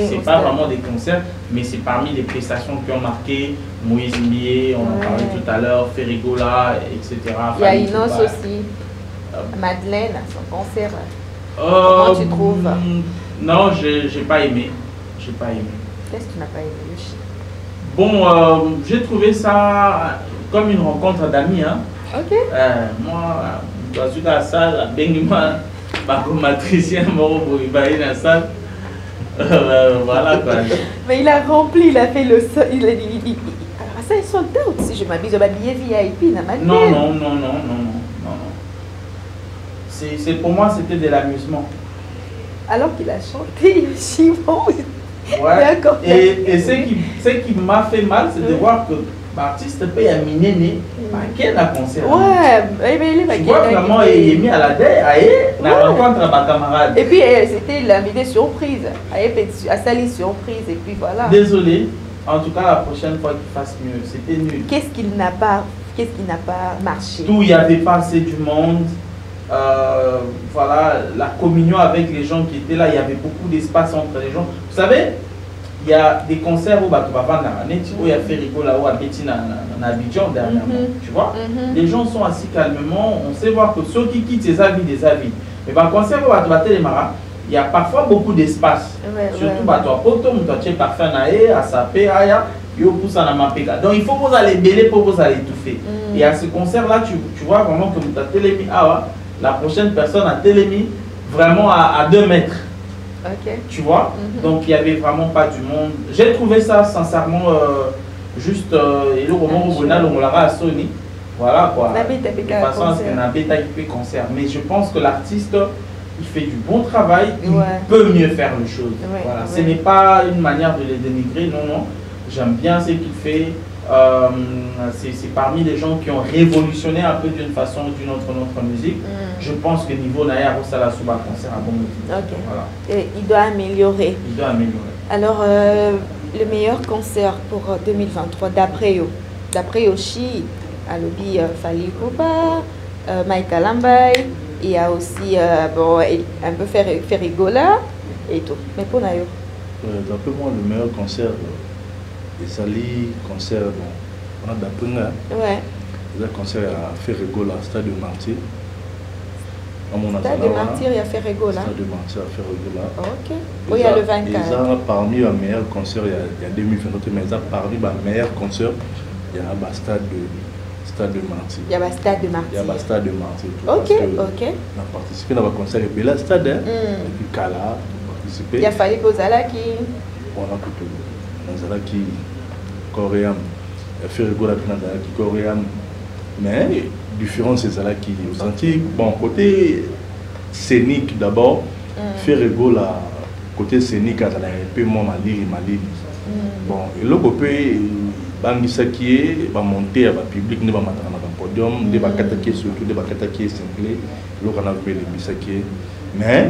[SPEAKER 4] C'est pas vraiment des concerts, mais c'est parmi les prestations qui ont marqué Moïse Mbié, on en parlait tout à l'heure, Ferregola, etc.
[SPEAKER 3] Il y a Inos aussi, Madeleine, son concert. Comment tu trouves?
[SPEAKER 4] Non, j'ai pas aimé.
[SPEAKER 3] Qu'est-ce que tu n'as pas aimé, Yoshi?
[SPEAKER 4] Bon, j'ai trouvé ça comme une rencontre d'amis. Moi, je suis dans la salle, la salle. Voilà quoi.
[SPEAKER 3] Mais il a rempli, il a fait le sol. Alors ça, ils sont out si je m'abuse. Je m'habillais VIP dans ma tête.
[SPEAKER 4] Non. Pour moi, c'était de l'amusement.
[SPEAKER 3] Alors qu'il a chanté, Chimon.
[SPEAKER 4] Et ce qui m'a fait mal, c'est de voir que l'artiste peut y amener quel concert. Tu vois vraiment il est mis à la dé, la rencontre à ma camarade.
[SPEAKER 3] Et puis c'était l'invité surprise, à Sali surprise et puis voilà.
[SPEAKER 4] Désolé, en tout cas la prochaine fois qu'il fasse mieux, c'était nul.
[SPEAKER 3] Qu'est-ce qui n'a pas marché?
[SPEAKER 4] Tout, il y avait pas assez du monde. Voilà, la communion avec les gens qui étaient là, il y avait beaucoup d'espace entre les gens. Vous savez, il y a des concerts où tu vas vendre où il y a fait Ricola ou à Bettina en Abidjan dernièrement. Tu vois, les gens sont assis calmement. On sait voir que ceux qui quittent des avis. Mais dans le concert où tu vas télémara, il y a parfois beaucoup d'espace. Surtout, tu as poto, tu as parfum à sapé, yo pousse à la mapeka. Donc il faut que vous allez béler pour vous allez étouffer. Et à ce concert-là, tu vois vraiment que tu as télémi. La prochaine personne a télémi vraiment à 2 mètres. Tu vois. Donc il n'y avait vraiment pas du monde. J'ai trouvé ça sincèrement juste. Et le moment où on a à Sony. Voilà quoi. De toute façon, c'est un bêta qui fait concert. Mais je pense que l'artiste, il fait du bon travail, il peut mieux faire les choses. Voilà. Ce n'est pas une manière de les dénigrer, non. J'aime bien ce qu'il fait. C'est parmi les gens qui ont révolutionné un peu d'une façon ou d'une autre notre musique. Je pense que niveau Naya Rosala Souba concert à bon motif. Voilà.
[SPEAKER 3] Et il doit améliorer. Alors, le meilleur concert pour 2023 d'après Yoshi, Alobi Fali Kuba, Mike Alambay, il y a aussi bon, un peu Ferrigola et tout. Mais pour Nayo
[SPEAKER 2] d'après moi, le meilleur concert, c'est Ali concert, bon, on a d'après moi, il y a un concert à Ferrigola, Stade de Martyr.
[SPEAKER 3] Stade de Martyr, il y a Ferrigola.
[SPEAKER 2] Stade de Martyr à Ferrigola.
[SPEAKER 3] Ok. Oui, il y a le 24.
[SPEAKER 2] Il y a parmi les meilleurs concerts, il y a 2022, mais il y a parmi les meilleurs concerts, il y a un stade de Martyr.
[SPEAKER 3] Il y a un stade de Martyr.
[SPEAKER 2] Il y a un stade de Martyr.
[SPEAKER 3] Ok.
[SPEAKER 2] On a participé dans un concert, il y a un stade, et puis Kala, participé.
[SPEAKER 3] Il y a fallu Bozala qui.
[SPEAKER 2] On a tout. Bozala qui, coréen, Ferrigola qui coréen. Mais, différence, c'est ça qui est authentique. Bon, côté scénique d'abord, Ferrigola, côté scénique, il y a un peu moins maliri. Bon, et le côté. Bangisa qui est monté à public ne va mettre dans un podium, ne va attaquer surtout, ne va attaquer cinglé, le qu'on a vu les bisaki. Mais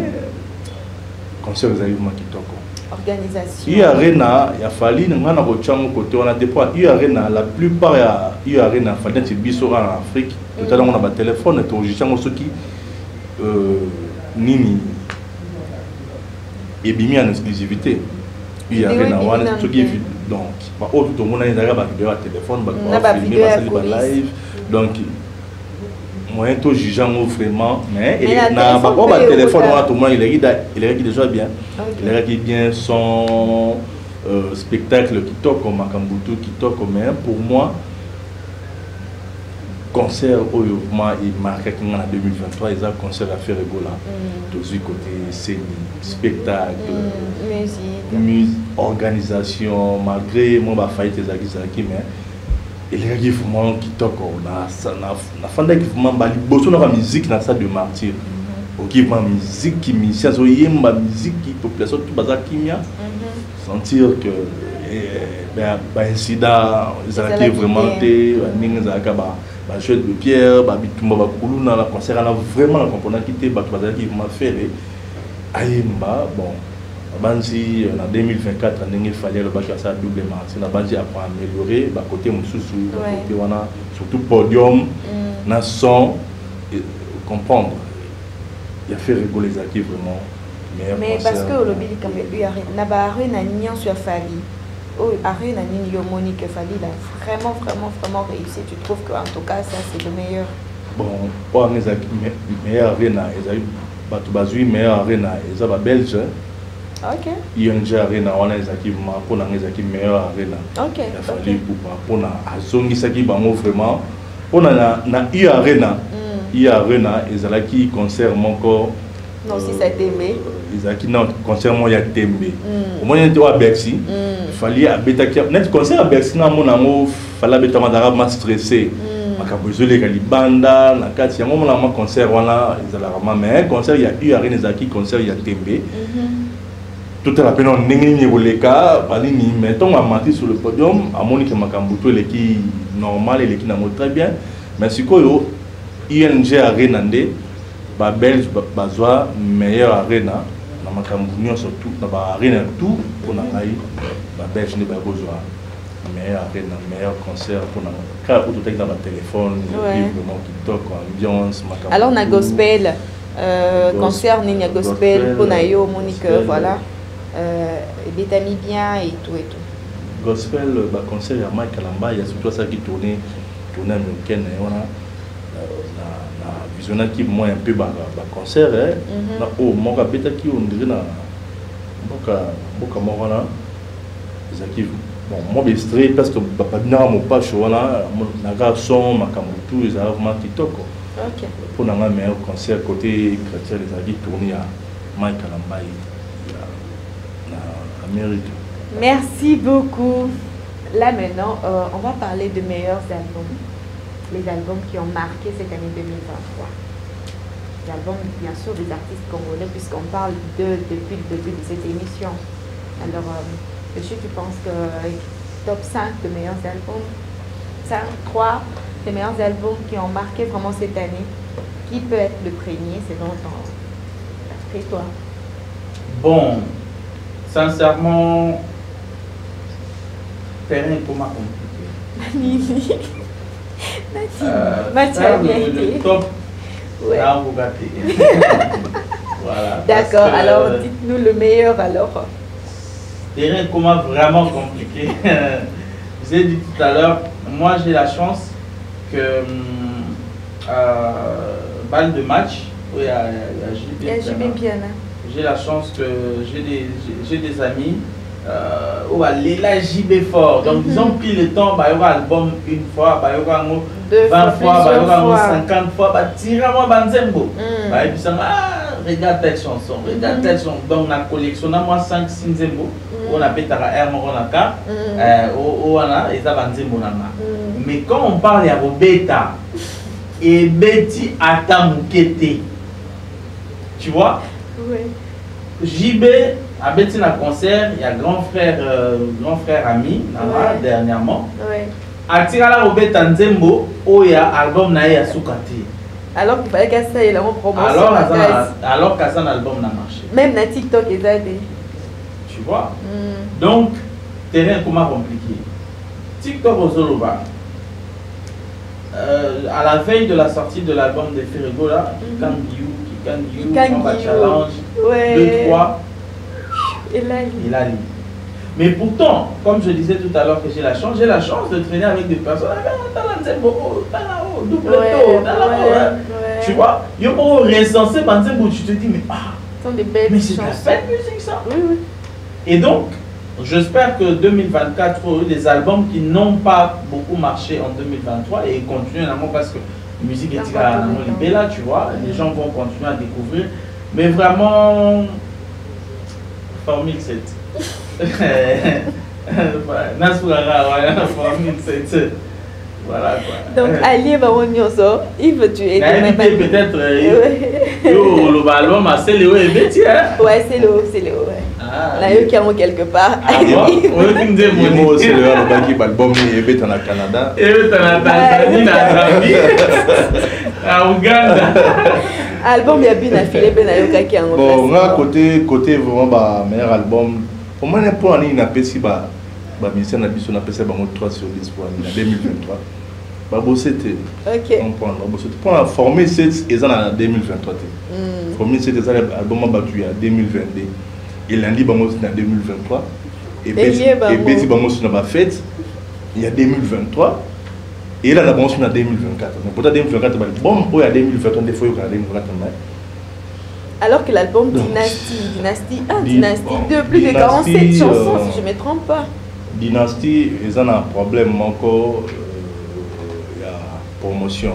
[SPEAKER 2] concert vous avez vu qui toque.
[SPEAKER 3] Organisation.
[SPEAKER 2] Il y a Arena, il y a fallu nous on a reçu côté on a des fois il y a Arena la plupart il y a Arena fallu des biso en Afrique. Tout à l'heure on a un téléphone et enregistré ceux qui nini et bimi en exclusivité. Il y a Arena on qui donc tout le monde a une vidéo à téléphone, live, donc moyen tout jugeant vraiment, mais n'a pas téléphone tout le monde il est déjà bien, il est bien son spectacle qui toque comme Makambutu qui toque mais pour moi concert au mouvement il marqué en 2023 ils ont concert à faire Ferrigola tout du côté scène spectacle musique organisation malgré moi bah failli tes acquis mais il y a vraiment qui toque na fanda qui vraiment bali bosso na musique na ça de Martyr OK ma musique qui musicien so yemba musique qui population tout bazar kimia sentir que ben incident ils ont vraiment té ninga za ba jeu de pierre, bitumba bakuluna la concert a vraiment la composante qui était qui m'a fait aïmba bon banzi en 2024 il fallait le bac ça doublement c'est la banzi a amélioré ba côté mususu côté wana surtout podium na son comprendre il a fait rigoler les acquis vraiment
[SPEAKER 3] mais parce que le billet comme lui a na ba na nion sur Fali Arène Nini Monique Fali a vraiment réussi. Tu trouves qu'en tout cas, ça c'est le meilleur?
[SPEAKER 2] Bon, pour les meilleurs Arène, ils ont meilleur Arène, ils ont belge.
[SPEAKER 3] Ok.
[SPEAKER 2] ING Arène, on a les équipes pour les meilleurs Arène.
[SPEAKER 3] Ok.
[SPEAKER 2] Il a fallu pour la Azongi Saki Bango vraiment. Pour la Arène, ils ont qui concert mon corps.
[SPEAKER 3] Non, si ça Tembe.
[SPEAKER 2] Ils ont qui non concert moi il y a Tembe. Au moins il était à Bercy. Il fallait à Betakia. Net concert à Bercy na mon amour, fallait Beta madara m'a stressé. Makabuzo les galibanda, na kati yango mon amour concert wana ils ont la mais concert il y a eu Arène Zaki concert il y a Tembe. Tout à la peine on n'engage boleka, bali ni mettons à mentir sur le podium, à Monique Makambuto les qui normal et les qui n'a très bien. Mais si quoi ING Arène ba belge bazwa meilleur arena na makambu surtout na ba arena tout pour na ngai ba belge ne ba bozwa meilleur arena meilleur concert pour na ka tout avec dans ba téléphone vraiment qui toque ambiance makambu.
[SPEAKER 3] Alors na gospel concert ni gospel pour na yo Monique voilà et Betami bien et tout
[SPEAKER 2] gospel ba concert ya Mike Alamba il y a surtout ça qui tournait américaine on a visionnaire qui moi un peu bas concert na oh mon bêta qui on dirait na boka morana ils acquis bon moi bestré parce que papa na mo pas chola na garçon makamutu ils avaient vraiment kitoko.
[SPEAKER 3] OK.
[SPEAKER 2] Pour un meilleur concert côté chrétien les amis tourné à Mike Alambaï à Amérique.
[SPEAKER 3] Merci beaucoup. Là maintenant, on va parler de meilleurs albums. Les albums qui ont marqué cette année 2023. Les albums, bien sûr, des artistes congolais, puisqu'on parle depuis le début de cette émission. Alors, est-ce que tu penses que top 5 de meilleurs albums, 5, 3 des meilleurs albums qui ont marqué vraiment cette année, qui peut être le premier selon ton... Et toi?
[SPEAKER 4] Bon, sincèrement, terrain comment compliqué. Le top,
[SPEAKER 3] ouais.
[SPEAKER 4] Là, vous gâtez. Voilà.
[SPEAKER 3] D'accord, alors dites-nous le meilleur alors.
[SPEAKER 4] Terrain comment vraiment compliqué. Je vous ai dit tout à l'heure, moi j'ai la chance que balle de match, où il y a JB
[SPEAKER 3] Piana.
[SPEAKER 4] J'ai la chance que j'ai des amis où elle là JB fort. Donc disons pile le temps, bah il y aura album une fois, bah il y aura 20 fois, bah il y aura 50 fois, bah tire-moi Banzembo. Bah et puis ça regarde telle chanson, regarde telle chanson. Donc on a collectionné moi 5-6 Zembo. On a pété à R Moronaka, on a et ça Banzembo nana. Mais quand on parle à Robeta et Betty Atamukete, tu vois?
[SPEAKER 3] Oui.
[SPEAKER 4] JB a Betty un concert, il y a grand frère ami dernièrement.
[SPEAKER 3] Oui.
[SPEAKER 4] Atirala Robeta Nzembo, où il y a album Naïa Soukati.
[SPEAKER 3] Alors qu'il fallait qu'à ça il a une promotion.
[SPEAKER 4] Alors qu'à ça l'album n'a marché.
[SPEAKER 3] Même na TikTok et ça des.
[SPEAKER 4] Tu vois? Donc terrain comment compliqué. TikTok aux Zoloba. À la veille de la sortie de l'album de Ferrego là, Kikangiu, on va challenge, 2-3, il a lié. Mais pourtant, comme je disais tout à l'heure que j'ai la chance de traîner avec des personnes, tu vois, il y a pour recenser Banzembo, tu te dis, mais mais c'est de la belle musique ça.
[SPEAKER 3] Oui, oui.
[SPEAKER 4] Et donc, j'espère que 2024 aura eu des albums qui n'ont pas beaucoup marché en 2023 et continuent parce que la musique est libérée là, tu vois, les gens vont continuer à découvrir. Mais vraiment, Formule 7. Formule 7. Voilà quoi.
[SPEAKER 3] Donc, Ali Baronioso, Yves, tu es
[SPEAKER 4] quand même. Peut-être. L'album, c'est Léo et Betty.
[SPEAKER 3] Ouais, c'est Léo, ouais. Là, eux qui ont quelque part.
[SPEAKER 4] Ah bon?
[SPEAKER 2] C'est le album et Betty en Canada.
[SPEAKER 4] Et Betty en Tanzanie, en Zambie, en Ouganda.
[SPEAKER 3] Album, il y a bien affilé, ben qui en
[SPEAKER 2] bon, là, côté vraiment, meilleur album. Au moins, pour l'année, il a fait si musicien on a passé 3 sur 10 pour l'année 2023. C'était pour la Formule 7 ils en en 2023. Formule 7 ils ont album battu en 2022. Et lundi en 2023. Et Betty Bamos n'a pas fait il y a 2023. Et là, la banque en 2024. Mais pourtant 2024 bon il y a 2023 des fois il y a 2024.
[SPEAKER 3] Alors que l'album Dynasty 2, plus de 47 chansons, si je ne me trompe pas.
[SPEAKER 2] Dynasty, ils ont un problème encore, il y a promotion.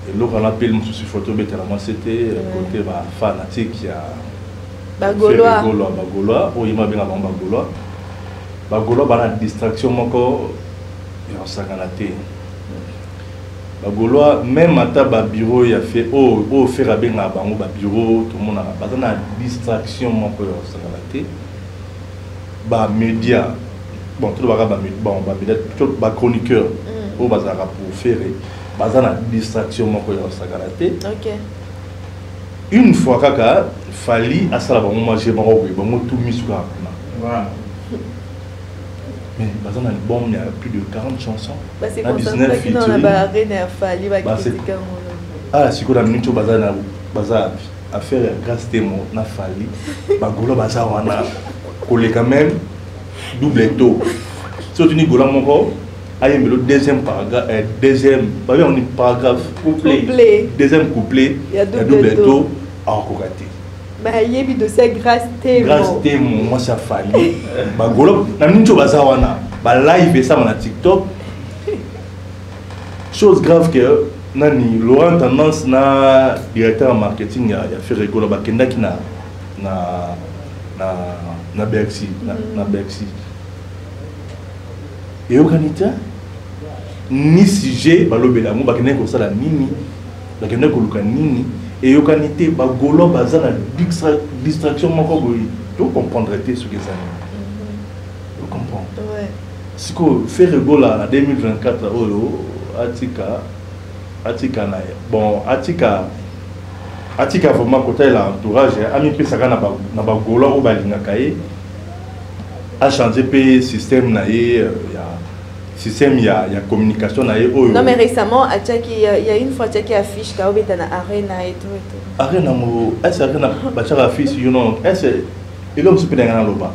[SPEAKER 2] Et là, on appelle M. Photo, c'était côté fanatique, il y a
[SPEAKER 3] Bagolois,
[SPEAKER 2] où il m'a bien avant Bagolois. Bagolois, il y a une distraction encore, il y a un sacanate. Bagolois, même à ta bureau, il y a fait, oh, faire bien à bureau, tout le monde a une distraction encore, il y a un sacanate. Média. Bon, tout le monde a chroniqueur pour faire une distraction. Une fois qu'il fallait à ça, j'ai tout mis sur la mais dans un album, il y a plus de 40 chansons.
[SPEAKER 3] C'est comme ça qu'il a
[SPEAKER 2] ah, si vous avez une chose à faire grâce à moi, il fallait quand même double taux. Si tu dis que le deuxième paragraphe, deuxième couplet, il y a double taux à Kogaté.
[SPEAKER 3] Bah, il y a eu de ces grâce témoins.
[SPEAKER 2] Grâce témoins, moi ça fallait. Bah, golo, na mincho bazawana. Bah, live et ça, mon TikTok. Chose grave que, nani, Laurent Tendance, na directeur marketing, il a fait rigolo, bah, kenda qui na Bercy, na Bercy. Et au Canada, ni sujet, bah, l'obéla, moi, bah, kenda comme ça, la nini, bah, kenda koluka nini. Et au Canada, bah, golo, bah, ça, na distraction, moi, tu comprendrais ce que ça est. Tu comprends?
[SPEAKER 3] Ouais.
[SPEAKER 2] Si vous faites rigolo en 2024, Atika bon, Atika vraiment côté l'entourage, ami pe saka na ba golo o balinga kaye a changé pe système na ye système il y a communication na ye.
[SPEAKER 3] Non mais récemment il y a une fois qui affiche ka obeta na arena et tout.
[SPEAKER 2] Arena mo est-ce arena ba chaka affiche you know est-ce il homme super dans loba.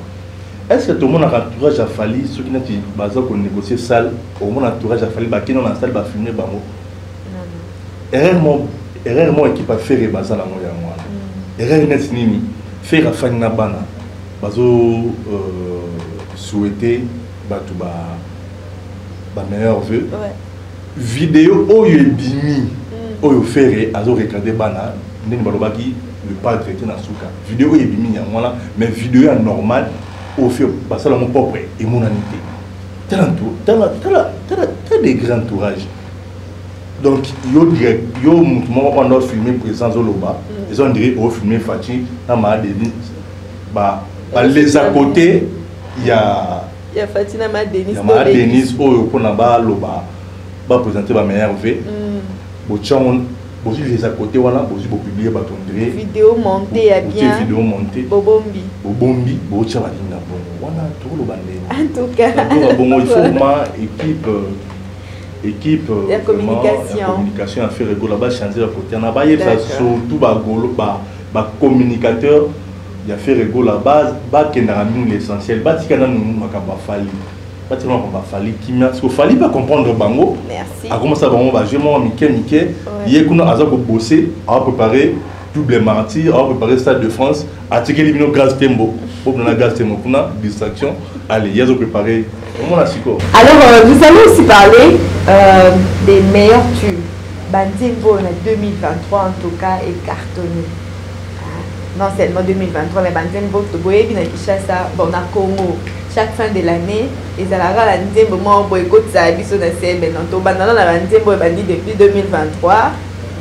[SPEAKER 2] Est-ce que tout le monde a entourage a fallu ceux qui n'ont pas négocier salle au monde entourage a fallu qui dans la salle va filmer bango. Erreur équipe a fait rebaser la moya moi. Erreur net nini faire afin na bana bazo souhaiter batuba ba meilleur vœu. Vidéo oyo bimi oyo faire azo regarder bana ndeni balobaki le pas traité na souka. Vidéo oyo bimi ya moi mais vidéo normal au fait parce que mon propre et mon amitié t'as des grands entourages donc yo mouvement on a filmé présence au loba ils ont dit au filmé Fati na ma Denis bah les à côté il y a
[SPEAKER 3] Fati na ma Denis
[SPEAKER 2] au pour na ba loba ba présenter ba meilleur V bo chon bo les à côté voilà bo publier ba ton
[SPEAKER 3] vidéo montée à bien
[SPEAKER 2] vidéo montée
[SPEAKER 3] bobombi
[SPEAKER 2] bo cha ba linga bon voilà tout le bandé
[SPEAKER 3] en tout cas
[SPEAKER 2] bon il faut ma équipe
[SPEAKER 3] la communication
[SPEAKER 2] a fait rigolo là-bas changer la côté na ba surtout ba golo ba communicateur il a fait rigolo là-bas ba kenara nous l'essentiel ba tikana nous makamba fali ba tikana makamba fali kimia parce que fali pas comprendre bango
[SPEAKER 3] merci
[SPEAKER 2] a commencé bango ba je moi Mickey yekuna aza ko bosser a préparer double martyr a préparer Stade de France a tiqué libino grâce tembo pour na grâce tembo kuna distraction allez ils ont préparé.
[SPEAKER 3] Alors, nous allons aussi parler des meilleurs tubes. Bandimbo en 2023, en tout cas, est cartonné. Non seulement 2023, mais Bandimbo, Togoye, Binakishasa, bon, à Congo, chaque fin de l'année, ils allaient à la Bandimbo, moi, boycott, ça a vu sur la scène, mais non, Bandana, la Bandimbo est bandit depuis 2023.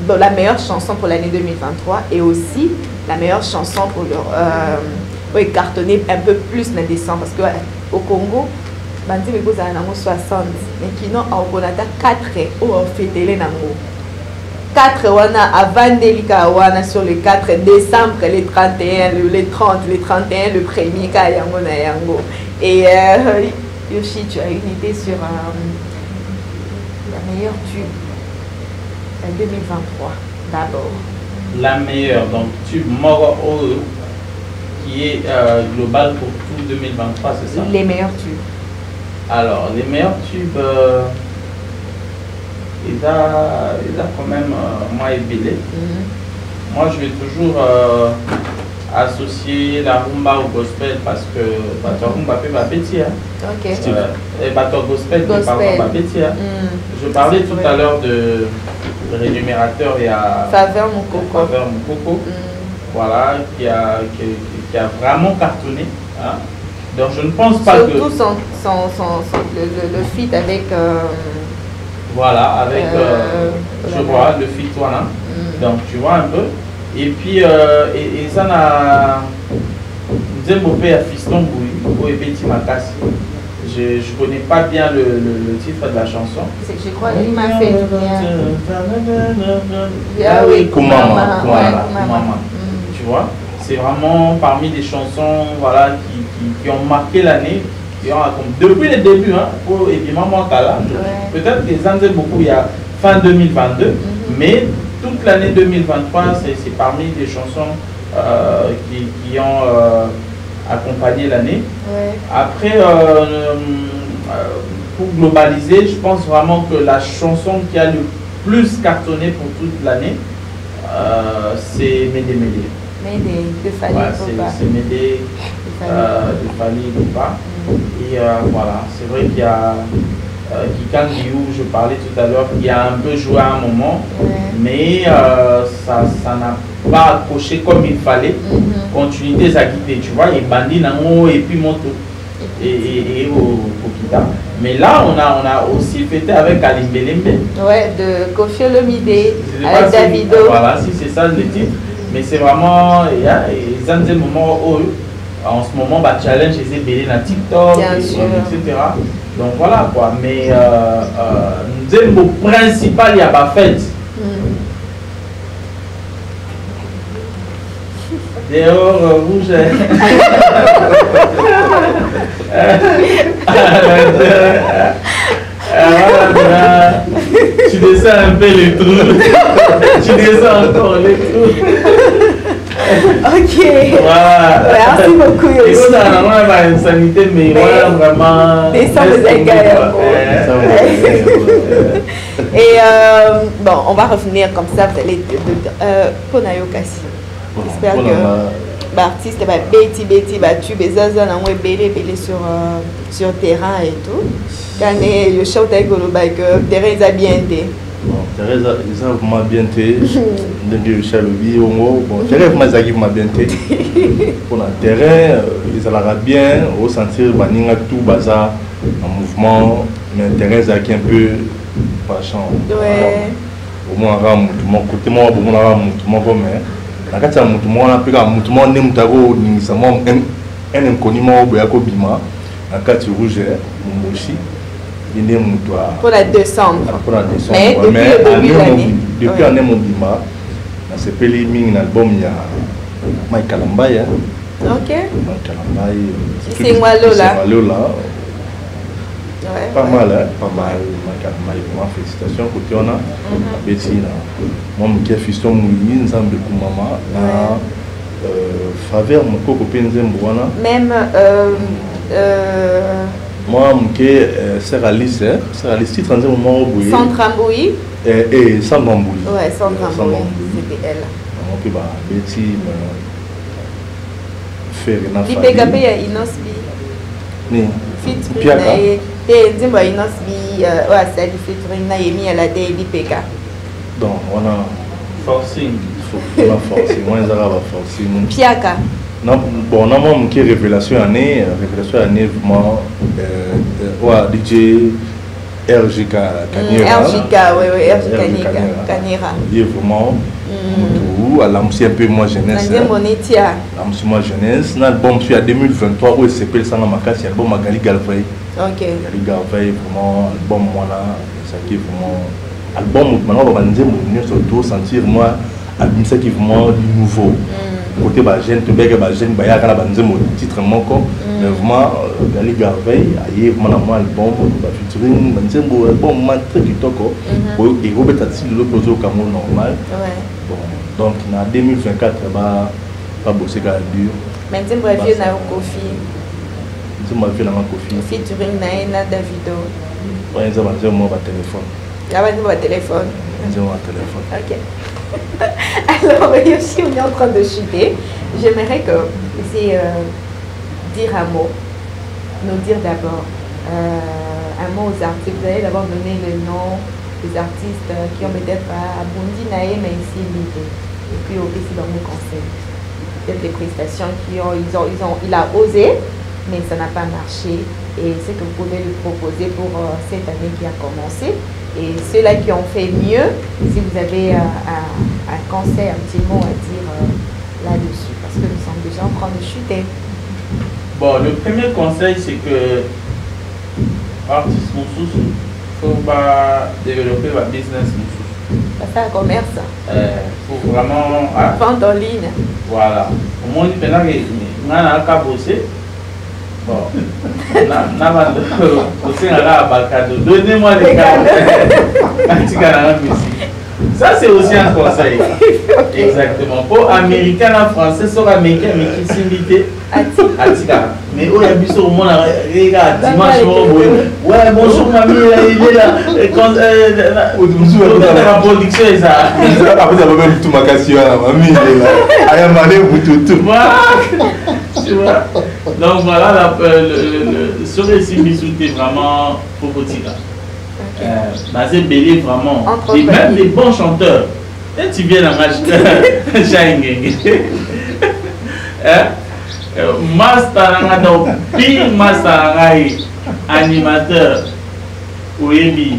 [SPEAKER 3] Donc, la meilleure chanson pour l'année 2023 et aussi la meilleure chanson pour le cartonner un peu plus en décembre. Parce qu'au Congo, Bandi me pose à 60, mais qui n'ont encore 4 où on fait télé nango. 4 wana avant delika wana sur le 4 décembre, les 31, les 30, les 31, le premier ka yango na yango. Et Yoshi, tu as une idée sur la meilleure tube en 2023 d'abord.
[SPEAKER 4] La meilleure, donc tube Moro qui est global pour tout 2023, c'est ça?
[SPEAKER 3] Les meilleurs tubes.
[SPEAKER 4] Alors, les meilleurs tubes, il a quand même moi ébélé. Moi, je vais toujours associer la rumba au gospel parce que la rumba peut pas pétir.
[SPEAKER 3] Ok.
[SPEAKER 4] Et bateau gospel peut pas pétir. Je parlais tout à l'heure de rémunérateur et à
[SPEAKER 3] Faveur Moukoko.
[SPEAKER 4] Voilà, qui a vraiment cartonné. Hein. Donc je ne pense pas
[SPEAKER 3] surtout
[SPEAKER 4] que...
[SPEAKER 3] Surtout le feat avec...
[SPEAKER 4] voilà, avec... je vois, le feat, voilà. Donc tu vois un peu. Et puis, et ça n'a... Nzembopé à Fiston Bouy, et Petit Makassi. Je ne connais pas bien le titre de la chanson.
[SPEAKER 3] C'est que je crois qu'il m'a fait du bien.
[SPEAKER 2] Ah oui,
[SPEAKER 4] Koumama. Tu vois, c'est vraiment parmi les chansons voilà, qui ont marqué l'année. Depuis le début, hein, et puis Maman Kala, peut-être qu'ils en beaucoup il y a fin 2022, mais toute l'année 2023, c'est parmi les chansons qui ont accompagné l'année. Après, pour globaliser, je pense vraiment que la chanson qui a le plus cartonné pour toute l'année, c'est Médé Médé.
[SPEAKER 3] Médé, de Fanny Poupa.
[SPEAKER 4] C'est Médé, de Fanny Poupa. Et voilà, c'est vrai qu'il y a Kikan Guiou, je parlais tout à l'heure, qui a un peu joué à un moment, mais ça n'a pas accroché comme il fallait. Continuité ça quitté, tu vois, et Bandi Nango et puis Moto et Kokita. Mais là, on a aussi fêté avec Alimbelembe.
[SPEAKER 3] Ouais, de Kofi Olomide, avec Davido.
[SPEAKER 4] Voilà, si c'est ça le titre. Mais c'est vraiment, il y a des moments où, en ce moment, bah, challenge les ébélés dans TikTok, etc. Donc voilà quoi. Mais le principal, il n'y a pas fait. Dehors, rouge. Tu descends un peu les trous. Tu descends encore les trous.
[SPEAKER 3] Ok.
[SPEAKER 4] Voilà.
[SPEAKER 3] Merci beaucoup.
[SPEAKER 4] Et ça, on a une sanité, mais voilà vraiment.
[SPEAKER 3] Et bon, on va revenir comme ça. Vous allez Ponayo Kassi. J'espère que l'artiste va Betty battu Bezaza na belé sur terrain et tout. Quand le show de que terrain est bien été.
[SPEAKER 2] Terrain ils ont vraiment bien été. De Chalobi bon terrain vraiment bien été. Pour le terrain ils allaient bien au sentir baninga tout bazar en mouvement mais terrain est un peu pas champ.
[SPEAKER 3] Ouais.
[SPEAKER 2] Au moins mon côté moi bon mon comme nakati ya mutu mwana peka mutu mwana ne mutako ningisa mwa un inconnu mwa boyako bima nakati rouge mumboshi ine mutu
[SPEAKER 3] pour la décembre
[SPEAKER 2] mais depuis année mobima na sepeli mingi na album ya Mike Kalambaye
[SPEAKER 3] OK
[SPEAKER 2] Mike Kalambaye
[SPEAKER 3] c'est moi Lola
[SPEAKER 2] pas mal Mike Kalambaye vraiment félicitations côté on a Bettina moi qui est fiston mouyi nzambe kumama na faveur mon coco penzembo wana
[SPEAKER 3] même
[SPEAKER 2] moi qui sert Alice titre nzembo mo boye
[SPEAKER 3] Sandra Mbouyi
[SPEAKER 2] et Sandra Mbouyi
[SPEAKER 3] ouais Sandra Mbouyi c'était elle
[SPEAKER 2] moi qui ba Betty faire na
[SPEAKER 3] famille Lipeka pe ya Inosbi
[SPEAKER 2] ni
[SPEAKER 3] fit na te nzembo ya Inosbi wa sali featuring na Yemi ala de Lipeka.
[SPEAKER 2] Donc on a
[SPEAKER 4] forcing
[SPEAKER 2] moi ils ont forcing
[SPEAKER 3] Piaka
[SPEAKER 2] non bon on a moi qui révélation année vraiment DJ RJK Kanira il est vraiment tout à l'ancien peu moi jeunesse moi jeunesse l'album sur 2023 où il s'appelle ça ma casse album Magali Galvay Gali Galvay vraiment album moi là ça qui est vraiment album maintenant on va venir surtout sentir moi album ça qui est vraiment du nouveau côté ba jeune to bega ba jeune ba ya kana ba nzemo titre moko mais vraiment Gali Galvay aye vraiment moi album ba featuring ba nzemo album man très kitoko et Robert Tati le projet au Cameroun normal bon donc en 2024 ba bosser ka dur
[SPEAKER 3] mais nzemo vieux na Kofi
[SPEAKER 2] nzemo vieux na Kofi
[SPEAKER 3] featuring na Davido
[SPEAKER 2] ouais nzemo ba téléphone
[SPEAKER 3] téléphone.
[SPEAKER 2] Ok.
[SPEAKER 3] Alors, Yoshi, on est en train de chuter. J'aimerais que vous dire un mot. Nous dire d'abord un mot aux artistes. Vous allez d'abord donner le nom des artistes qui ont peut-être abondi Naé, mais ici limité. Et puis aussi dans mon conseil. Peut-être les prestations il a osé, mais ça n'a pas marché. Et c'est que vous pouvez lui proposer pour cette année qui a commencé. Et ceux-là qui ont fait mieux, si vous avez un conseil, un petit mot à dire là-dessus, parce que nous sommes déjà en train de chuter.
[SPEAKER 4] Bon, le premier conseil, c'est que artiste Moussous, il faut pas développer votre business Moussous.
[SPEAKER 3] Ça fait un commerce.
[SPEAKER 4] Faut vraiment...
[SPEAKER 3] Vente en ligne.
[SPEAKER 4] Voilà. Au moins, il y a un bosser. Bon, donnez-moi les cadeaux. Ça, c'est aussi un conseil. Exactement. Pour américain en français, sur américain, mais qui s'invite à Tika. Mais où il y a au monde, regarde, dimanche, ouais, bonjour mamie, il est là. La production est ça.
[SPEAKER 2] Après, ça va même tout ma cassure, mamie, il est là. Ayamane, vous tout.
[SPEAKER 4] Tu vois. Donc voilà, ce récit Bissou est vraiment Popotika. Basé Bélé, vraiment. Et même les bons chanteurs. Et tu viens dans Master donc pire master animateur Oyebi.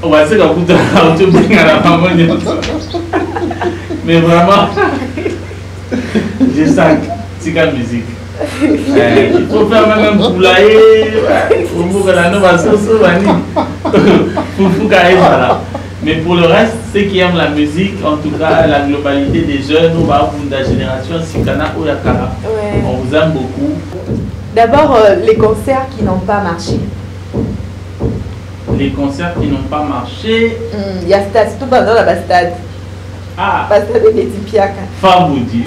[SPEAKER 4] On va essayer d'écouter à la maman. Mais vraiment, j'ai ça, c'est la musique. Il faut faire même un poulailler. Pour que la nouvelle sauce mais pour le reste, ceux qui aiment la musique, en tout cas la globalité des jeunes, ou de la génération Sikana ou Yakara, on vous aime beaucoup.
[SPEAKER 3] D'abord, les concerts qui n'ont pas marché.
[SPEAKER 4] Les concerts qui n'ont pas marché.
[SPEAKER 3] Il y a stade, tout pendant la Bastade.
[SPEAKER 4] Ah,
[SPEAKER 3] Bastade de Betty Piaka.
[SPEAKER 4] Faboudi.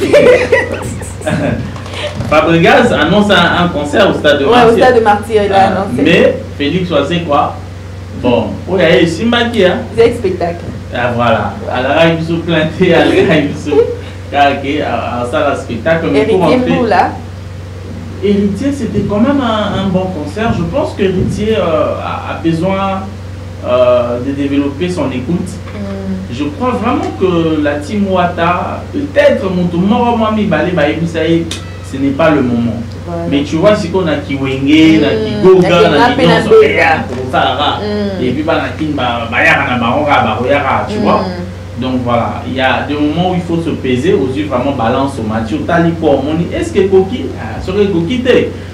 [SPEAKER 4] Fabregas annonce un concert au stade de Martyr.
[SPEAKER 3] Ouais, au stade de Martyr, il a annoncé.
[SPEAKER 4] Mais Félix Oisé quoi? Bon, oui, il y a Simbaki.
[SPEAKER 3] C'est un spectacle.
[SPEAKER 4] Ah, voilà. Alors, il se planté, il se cargué à ça, le spectacle.
[SPEAKER 3] Héritier Moula.
[SPEAKER 4] Héritier, c'était quand même un bon concert. Je pense que Héritier a besoin de développer son écoute. Je crois vraiment que la team Ouata, peut-être ce n'est pas le moment. Voilà. Mais tu vois, si on a Kiwenge, on a Kigoga, on a et puis tu vois. Donc voilà, il y a des moments où il faut se peser, aux yeux vraiment balance au match. Est-ce que Koki serait Koki?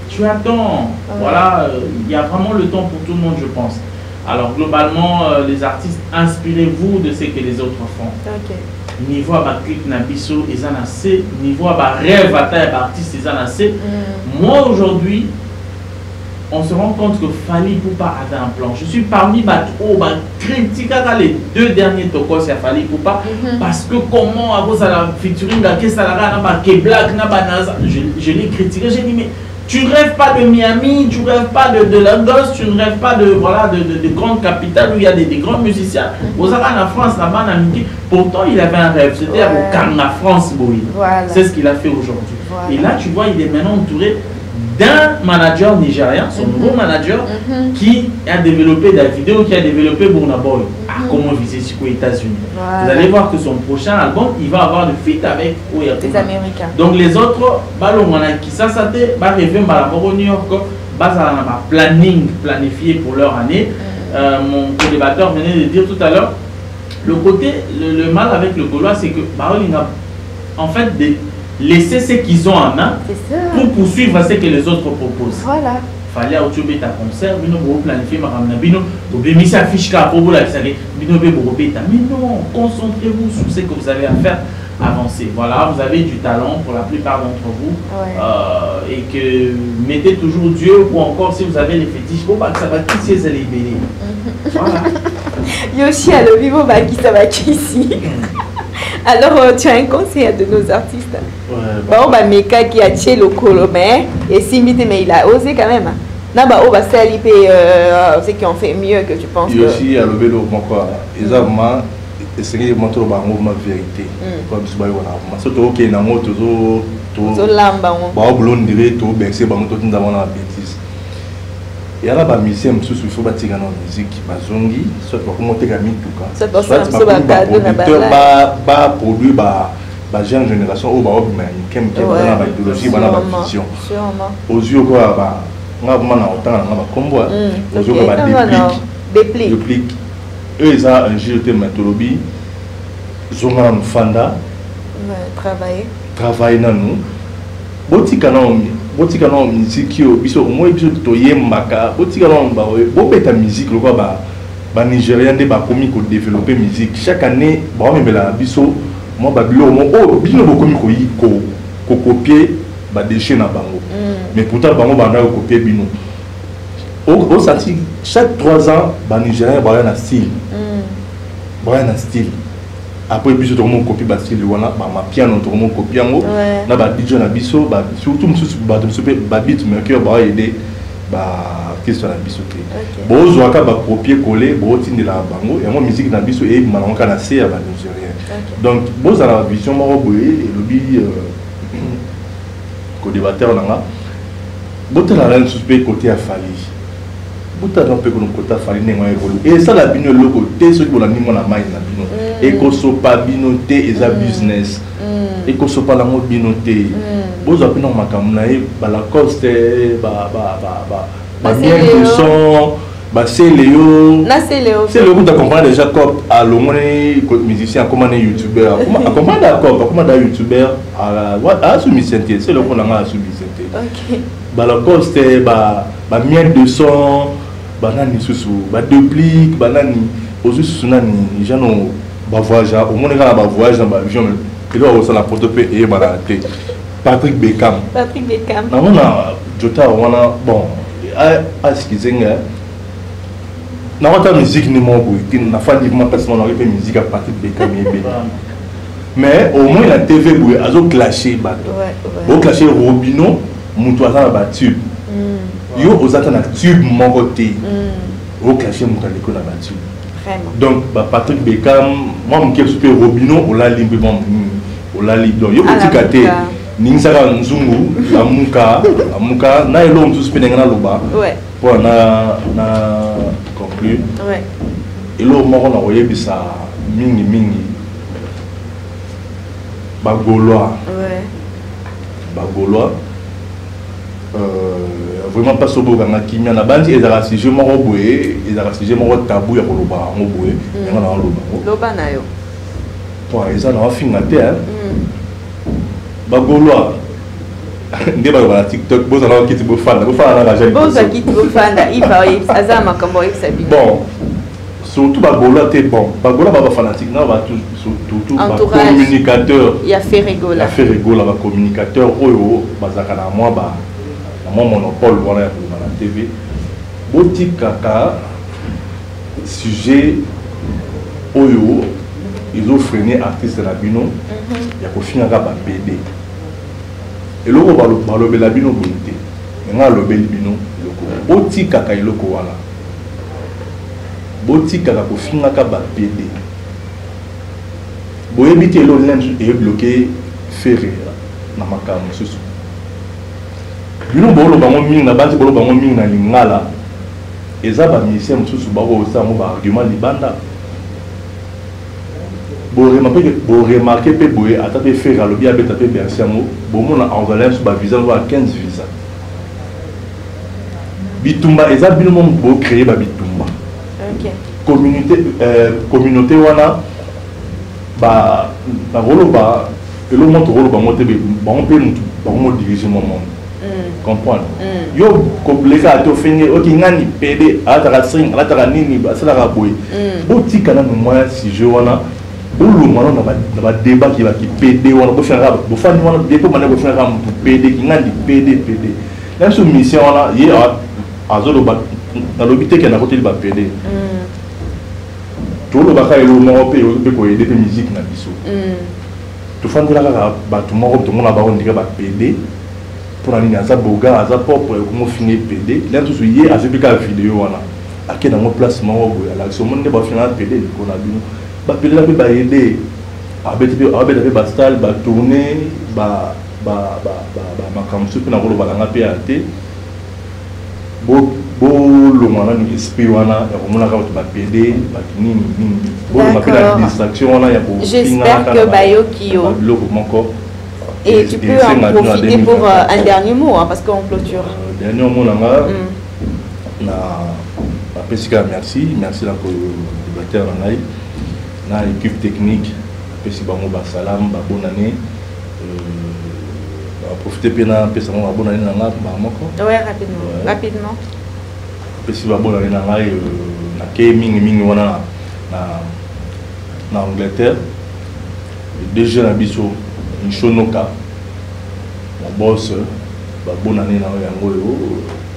[SPEAKER 4] Tu attends. Voilà, il y a vraiment le temps pour tout le monde, je pense. Alors globalement, les artistes, inspirez-vous de ce que les autres font. Niveau à clip Nabiso, ils en ont assez. Niveau à rêve à taille artiste, ils en ont assez. Moi aujourd'hui, on se rend compte que Fally Poupa avait un plan. Je suis parmi critique les 2 derniers tokos à Fally Poupa parce que comment à cause de la featuring je l'ai critiqué, j'ai dit mais tu ne rêves pas de Miami, tu ne rêves pas de Lagos, tu ne rêves pas de grandes capitales où il y a des grands musiciens. Vous avez en France, là-bas, pourtant il avait un rêve, c'était à la France. Voilà. C'est ce qu'il a fait aujourd'hui. Voilà. Et là, tu vois, il est maintenant entouré d'un manager nigérien, son nouveau manager, qui a développé la vidéo, qui a développé Burna Boy. Comment viser aux États-Unis. Voilà. Vous allez voir que son prochain album, il va avoir le feat avec
[SPEAKER 3] les Américains.
[SPEAKER 4] Donc les autres, qui ça rêver au New York, planifié pour leur année. Mon co-débatteur venait de dire tout à l'heure, le mal avec le Gaulois, c'est que en fait laisser ce qu'ils ont en main pour poursuivre ce que les autres proposent. Voilà. Fallait autour ta concert, bino planifier bino affiche pour vous la mais non, concentrez-vous sur ce que vous avez à faire, avancer. Voilà, vous avez du talent pour la plupart d'entre vous, et que mettez toujours Dieu, ou encore si vous avez les fétiches, ça va qui c'est les libérer. Voilà.
[SPEAKER 3] Yoshi a le vivo qui ça va qui ici. Alors, tu as un conseil à de nos artistes? Meka qui a tué le colomé et Simite, mais il a osé quand même. Ceux qui ont fait mieux que tu penses.
[SPEAKER 2] Il aussi a levé le quoi. Exactement. Essayer de montrer ma vérité. Surtout ok, na mo toujours
[SPEAKER 3] lamba.
[SPEAKER 2] Il y a là des musiciens qui faut bâtir la musique, bazongi, soit pour monter la mituka, soit pour produire la jeune génération ou qui ont la idéologie, la vision. Aux yeux quoi, on a combo, aux yeux déplique. Eux ils ont un JT méthodologie, ils ont un fanda, travailler dans nous. Botika na musique yo biso au moins biso toyembaka botika na ba bobeta musique lo ba nigérien de ba komi ko développer musique chaque année ba memela biso moi ba bilo mo bino bokomi ko copier ba déchet na bango mais pourtant bango banda ko copier bino au senti chaque 3 ans ba nigérien ba na style après biso to mon copie basili wana ma piano to mon copie yango na ba DJ na biso ba surtout mususu ba beat maker ba aider ba artiste na biso te bo zo aka ba copier coller bo tindela bango et moi musique na biso et malonga na C ya ba nigérien donc bo za la vision moko boye et lobi ko débatteur nanga bo tala la suspect côté afali buta na pe ko kota fali nengo evolu et ça la bino loko te so ko la ni mona mai na bino e ko so pa bino te eza business e ko so pa la mo bino te bozo pe no makamu na e ba la coste ba bien de son ba c'est Léo c'est le groupe comprendre déjà cop à l'omone musicien comment un youtubeur comment d'accord comment da youtubeur à sous misente c'est le qu'on a sous misente OK ba la coste ba bien de son banani susu ba duplique banani osusu nani jano ba voyage au monde quand ba voyage dans ba avion il doit aussi la portefeuille et baraté Patrick Beckham na mona jota wana bon a skizenga na wata musique ni mo boy na fa livement personnel na musique à Patrick Beckham mais au moins la TV boy azo clasher bato au clasher Robino mutu azana ba tube yo ozata na tube moko te au clasher mutu aliko na ba tube vraiment donc Patrick Beckham moi mon super Robino ola limbe bon ola li donc yo petit kate ninsaka nzungu amuka na elo mtu spending na loba pour na conclure elo moko na oyebisa mingi bagolois vraiment pas sobo ganga kimia na bandi ezara sujet moko boye ezara sujet moko tabou ya koloba ngo boye nga na loba
[SPEAKER 3] na yo
[SPEAKER 2] po eza na wafinga te bagolois nde ba TikTok boza na kiti bofanda na raja
[SPEAKER 3] boza kiti bofanda iba azama kambo esabi
[SPEAKER 2] bon surtout bagolois te bon bagolois ba fanatique na ba surtout ba communicateur
[SPEAKER 3] ya Ferregola
[SPEAKER 2] ba communicateur oyo bazaka na moi ba mon monopole voilà na TV boti kaka sujet oyo ils ont freiné artiste la bino ya ko finga ba BD et loko balobela bino bonité nga lobeli bino loko boti kaka iloko wana boti kaka ko finga ba BD boyebi te lo linge est bloqué ferré na makamu susu bino bolo bango mingi na bandi bolo bango mingi na lingala eza ba musicien mususu ba ko sa mo ba argument libanda bo remarquer pe boye ata pe faire alobi abeta pe bersiamo bo mona enveloppe sur ba visa wa 15 visa bitumba eza bino mo bo créer ba bitumba
[SPEAKER 3] OK
[SPEAKER 2] communauté wana ba rolo ba elo mo to rolo ba mo te ba on pe mutu ba mo diriger mo monde comprendre yo kobleka to finir OK ngani PD ataka string ataka nini ba sala ka boy botika na moi si je wana bulu mwana na ba débat qui va qui PD wana bo faire bo fani wana dépo mané bo faire ram PD ki ngani PD la soumission wana ye azolo ba na lobité ke na côté ba PD to lo ba ka elo mo pe ko aider pe musique na biso to fandi la ka ba to mo to mona ba on dirait ba PD pour la ligne à boga à pop pour comment finir PD là tout suite à ce pic à vidéo wana à quel dans mon placement à l'action monde ba finir PD qu'on a bino ba PD la ba aider à bête ba style ba tourner ba makamsu na ko ba nga PAT bo lo mwana ni esprit wana ya komona ka ba PD ba nini bo ma pe la distraction wana ya bo
[SPEAKER 3] j'espère que bayoki yo
[SPEAKER 2] lo moko.
[SPEAKER 3] Et tu peux en profiter pour un dernier mot, hein, parce qu'on clôture.
[SPEAKER 2] Dernier mot, merci la débatteur na l'équipe technique, salam, bonne année. Profitez bien de la bonne année.
[SPEAKER 3] Oui, rapidement.
[SPEAKER 2] Merci bonne année na Angleterre. Déjà na biso Nishonoka, mon boss, bonne année na yango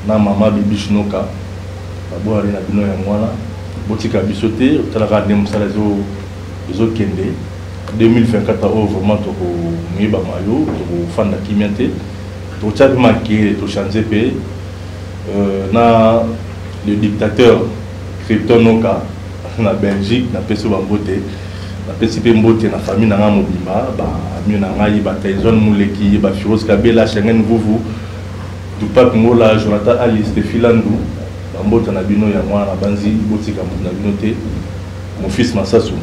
[SPEAKER 2] na mama bibi Shinoka, bonne année na bino yangwana, botika bisote, tala ka dem sala zo kende, 2024 vraiment tokomiba mayo tokofanda kimia te totyaki makele tochange mpe na le dictateur Krypton Noka na Belgique napesi bambote napesi mpe mbote na famille na nga mobimba bamio na ngai bataison Muleki bafiros Kabela Schengen Vuvu Tupac Mola Jonathan Alice Filandu bambote na bino ya mwana banzi botika na bino te mon fils Massasu.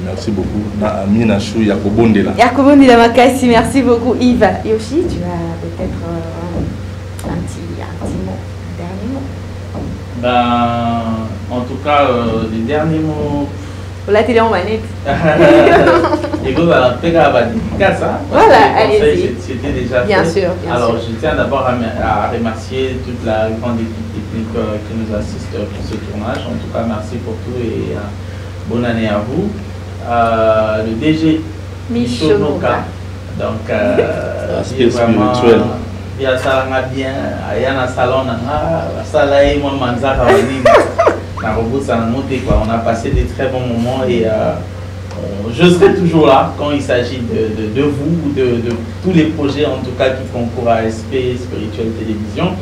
[SPEAKER 2] Merci beaucoup. Amina Chou, Yakobondela.
[SPEAKER 3] Yakobondela Makassi, merci beaucoup Yves. Yoshi, tu as peut-être un petit mot, un dernier mot.
[SPEAKER 4] En tout cas, les derniers mots.
[SPEAKER 3] La télé en manette.
[SPEAKER 4] Voilà, allez-y. C'était déjà
[SPEAKER 3] bien
[SPEAKER 4] fait.
[SPEAKER 3] Sûr,
[SPEAKER 4] alors, je tiens d'abord à remercier toute la grande équipe technique qui nous assiste pour ce tournage. En tout cas, merci pour tout et bonne année à vous. Le DG Michaud Noka. Donc, vraiment bien ça bien. Ayana salon salaï moi manzaka on a passé des très bons moments et je serai toujours là quand il s'agit de vous, de tous les projets en tout cas qui concourent à SP Spirituel Télévision.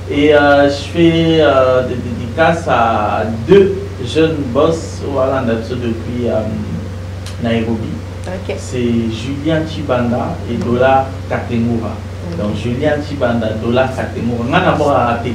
[SPEAKER 4] Et je fais des dédicaces à 2 jeunes boss voilà, depuis Nairobi. Okay. C'est Julien Chibanda et Dola Katemura. Donc Julien Chibanda, Dola Katemura. On a d'abord raté.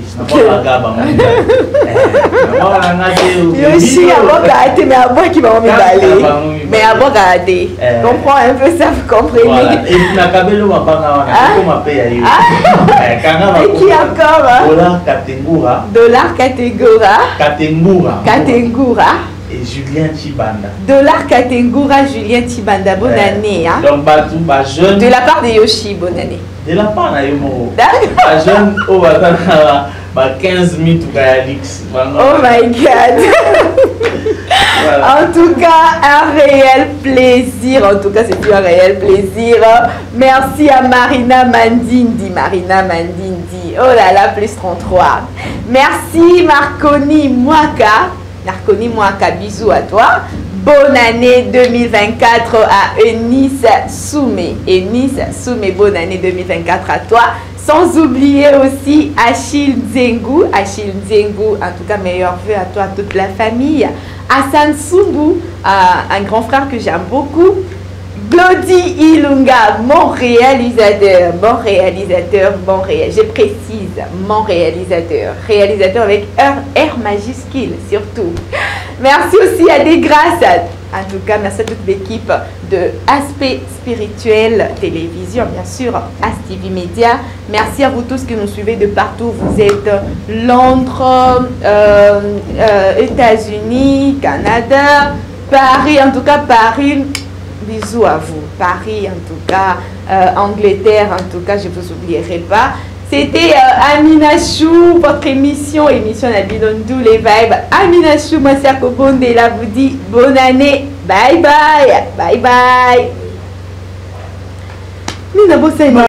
[SPEAKER 3] Yoshi, avant raté, mais avant qui va m'emballer. Mais avant raté. Comprends un peu ça, vous comprenez. Voilà.
[SPEAKER 4] Et puis la Kabelo m'a pas payé.
[SPEAKER 3] Et qui encore?
[SPEAKER 4] Dola Katemura.
[SPEAKER 3] Dola Katemura.
[SPEAKER 4] Katemura.
[SPEAKER 3] Katemura.
[SPEAKER 4] Et Julien Chibanda.
[SPEAKER 3] Dollar Katengura, Julien Chibanda, bonne année. Hein?
[SPEAKER 4] Donc, jeune.
[SPEAKER 3] De la part de Yoshi, bonne année.
[SPEAKER 4] De la part de Yomo. Jeune, 15 000 tout Alix.
[SPEAKER 3] Oh my God. Voilà. En tout cas, un réel plaisir. En tout cas, c'est plus un réel plaisir. Merci à Marina Mandindi. Marina Mandindi. Oh là là, plus 33. Merci Marconi Mwaka. Marconi Mwaka, bisous à toi. Bonne année 2024 à Eunice Soumé. Eunice Soumé, bonne année 2024 à toi. Sans oublier aussi Achille Nzengu. Achille Nzengu, en tout cas, meilleurs vœux à toi, à toute la famille. Hassan Soumbu, un grand frère que j'aime beaucoup. Glody Ilunga, mon réalisateur, je précise, mon réalisateur avec R majuscule surtout. Merci aussi à Desgrâces, en tout cas merci à toute l'équipe de Aspect Spirituel Télévision, bien sûr, ASTV Média. Merci à vous tous qui nous suivez de partout, vous êtes Londres, États-Unis, Canada, Paris, en tout cas Paris. Bisous à vous. Paris, en tout cas, Angleterre, en tout cas, je ne vous oublierai pas. C'était Amina Chou, votre émission Nabinondou les vibes. Amina Chou, moi c'est Akobondela vous dit bonne année. Bye bye. Bye bye. Nous n'avons pas